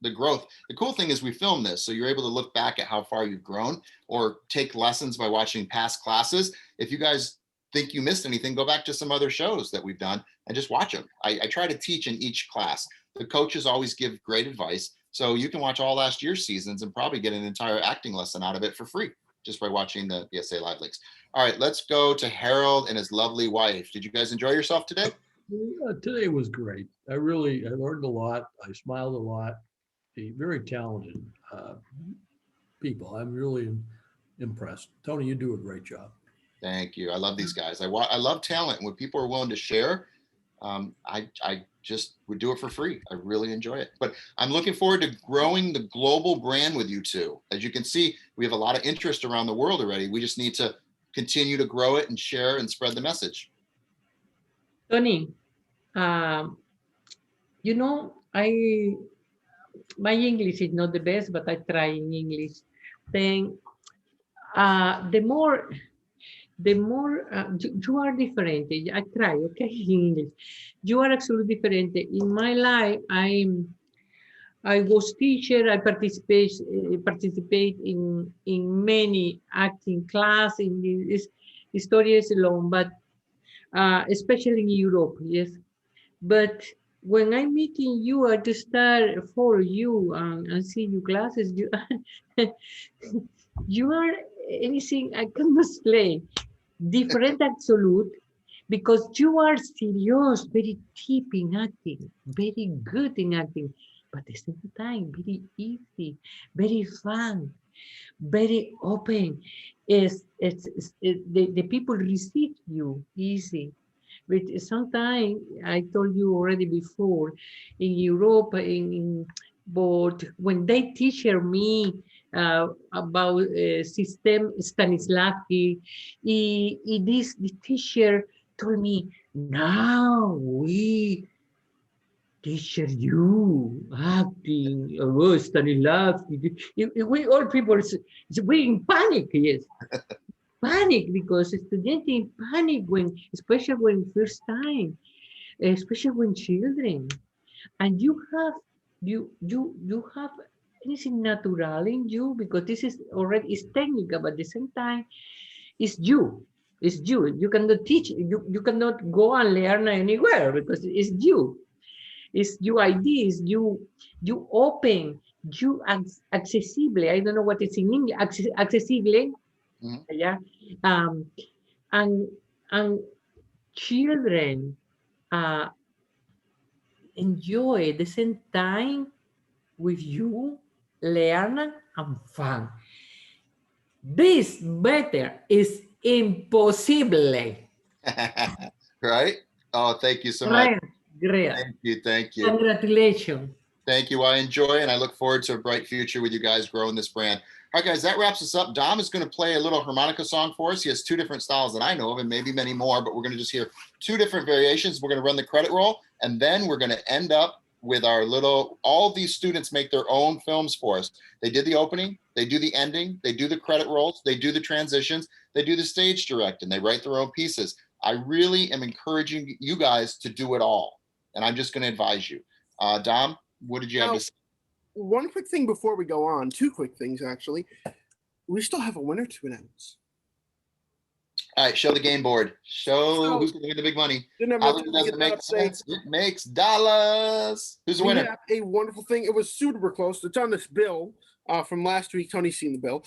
the growth. The cool thing is we film this, so you're able to look back at how far you've grown or take lessons by watching past classes. If you guys think you missed anything, go back to some other shows that we've done and just watch them. I try to teach in each class. The coaches always give great advice. So you can watch all last year's seasons and probably get an entire acting lesson out of it for free just by watching the BSA Live links. All right, let's go to Harold and his lovely wife. Did you guys enjoy yourself today? Today was great. I learned a lot. I smiled a lot. Very talented people. I'm really impressed. Tony, you do a great job. Thank you. I love these guys. I love talent. When people are willing to share, I just would do it for free. I really enjoy it. But I'm looking forward to growing the global brand with you two. As you can see, we have a lot of interest around the world already. We just need to continue to grow it and share and spread the message. Tony, you know, my English is not the best, but I try in English. Then the more you are different. I try, okay, in English. You are absolutely different. In my life, I was teacher. I participate in many acting class in this stories alone, but especially in Europe, yes. But when I'm meeting you, I just start follow you and see your classes. You, you are anything I cannot explain. Different, absolute, because you are serious, very deep in acting, very good in acting, but at the same time, very easy, very fun, very open. The people receive you easy. But sometimes, I told you already before, in Europe, but when they teach me about system Stanislavski, the teacher told me, now we teach you acting, oh, Stanislavski. We all people, we in panic, yes. Panic, because students in panic when, especially when first time, especially when children, and you have anything natural in you, because this is already is technical, but at the same time, it's you. It's you. You cannot teach. You cannot go and learn anywhere because it's you. It's your ideas. You open. You accessible. I don't know what it's in English. Accessible. Yeah, and children enjoy at the same time with you, learn and fun. This better is impossible. Right? Oh, thank you so much. Great. Thank you. Congratulations. Thank you. I enjoy and I look forward to a bright future with you guys growing this brand. All right, guys, that wraps us up. Dom is going to play a little harmonica song for us. He has two different styles that I know of and maybe many more, but we're going to just hear two different variations. We're going to run the credit roll, and then we're going to end up with our little, all of these students make their own films for us. They did the opening, they do the ending, they do the credit rolls, they do the transitions, they do the stage direct, and they write their own pieces. I really am encouraging you guys to do it all, and I'm just going to advise you. Dom, what did you have to say? One quick thing before we go on, two quick things actually. We still have a winner to announce. All right, show the game board. Show who's going to win the big money. Doesn't make sense. It makes dollars. Who's the winner? We have a wonderful thing. It was super close. It's on this bill from last week. Tony's seen the bill.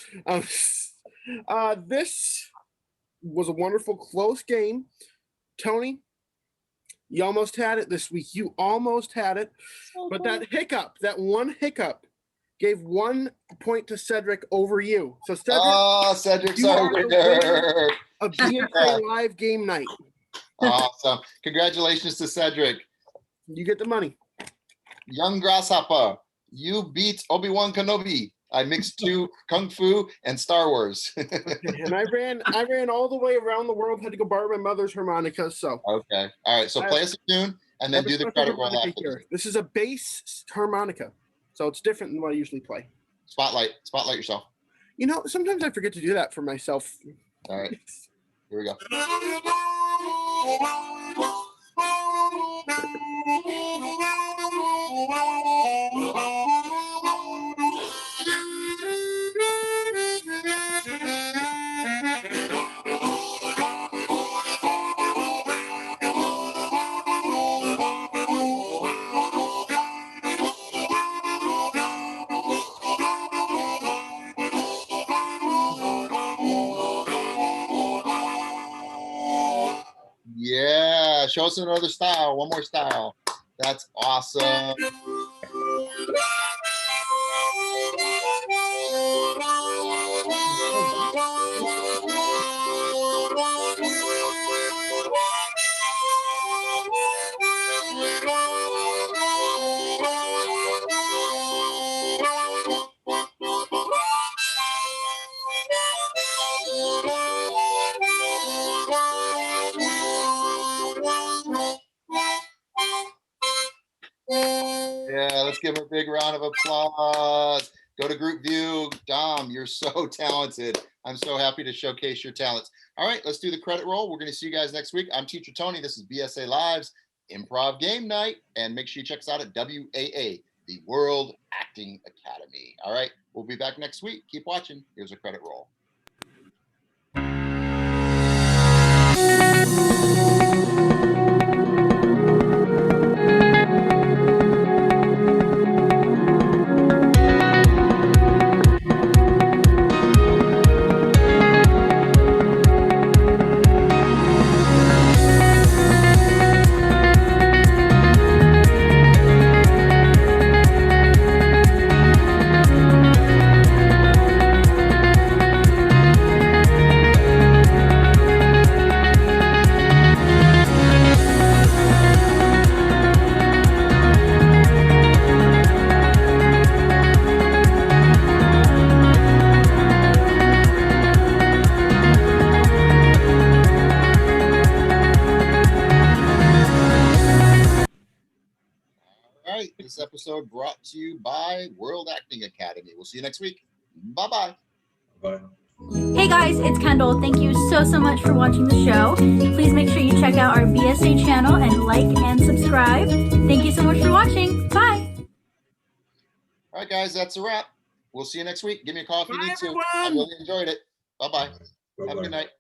This was a wonderful, close game. Tony, you almost had it this week. You almost had it. But that hiccup, that one hiccup, gave 1 point to Cedric over you. So Cedric, Cedric's you our are the winner. winner of BSA Live game night. Awesome. Congratulations to Cedric. You get the money. Young Grasshopper, you beat Obi-Wan Kenobi. I mixed 2 Kung Fu and Star Wars. And I ran all the way around the world, had to go borrow my mother's harmonica. So okay. All right. So play us a tune and then do the credit roll after. Here. This is a bass harmonica. So it's different than what I usually play. Spotlight yourself. You know, sometimes I forget to do that for myself. All right. Here we go. Yeah, show us another style. One more style. That's awesome. Yeah, let's give him a big round of applause. Go to group view. Dom, you're so talented. I'm so happy to showcase your talents. All right, let's do the credit roll. We're going to see you guys next week. I'm Teacher Tony. This is BSA Live's Improv Game Night. And make sure you check us out at WAA, the World Acting Academy. All right, we'll be back next week. Keep watching. Here's a credit roll. This episode brought to you by World Acting Academy. We'll see you next week. Bye-bye. Bye. Hey guys, it's Kendall. Thank you so much for watching the show. Please make sure you check out our BSA channel and like and subscribe. Thank you so much for watching. Bye. All right, guys, that's a wrap. We'll see you next week. Give me a call if you need to. I really enjoyed it. Bye-bye. Have a good night.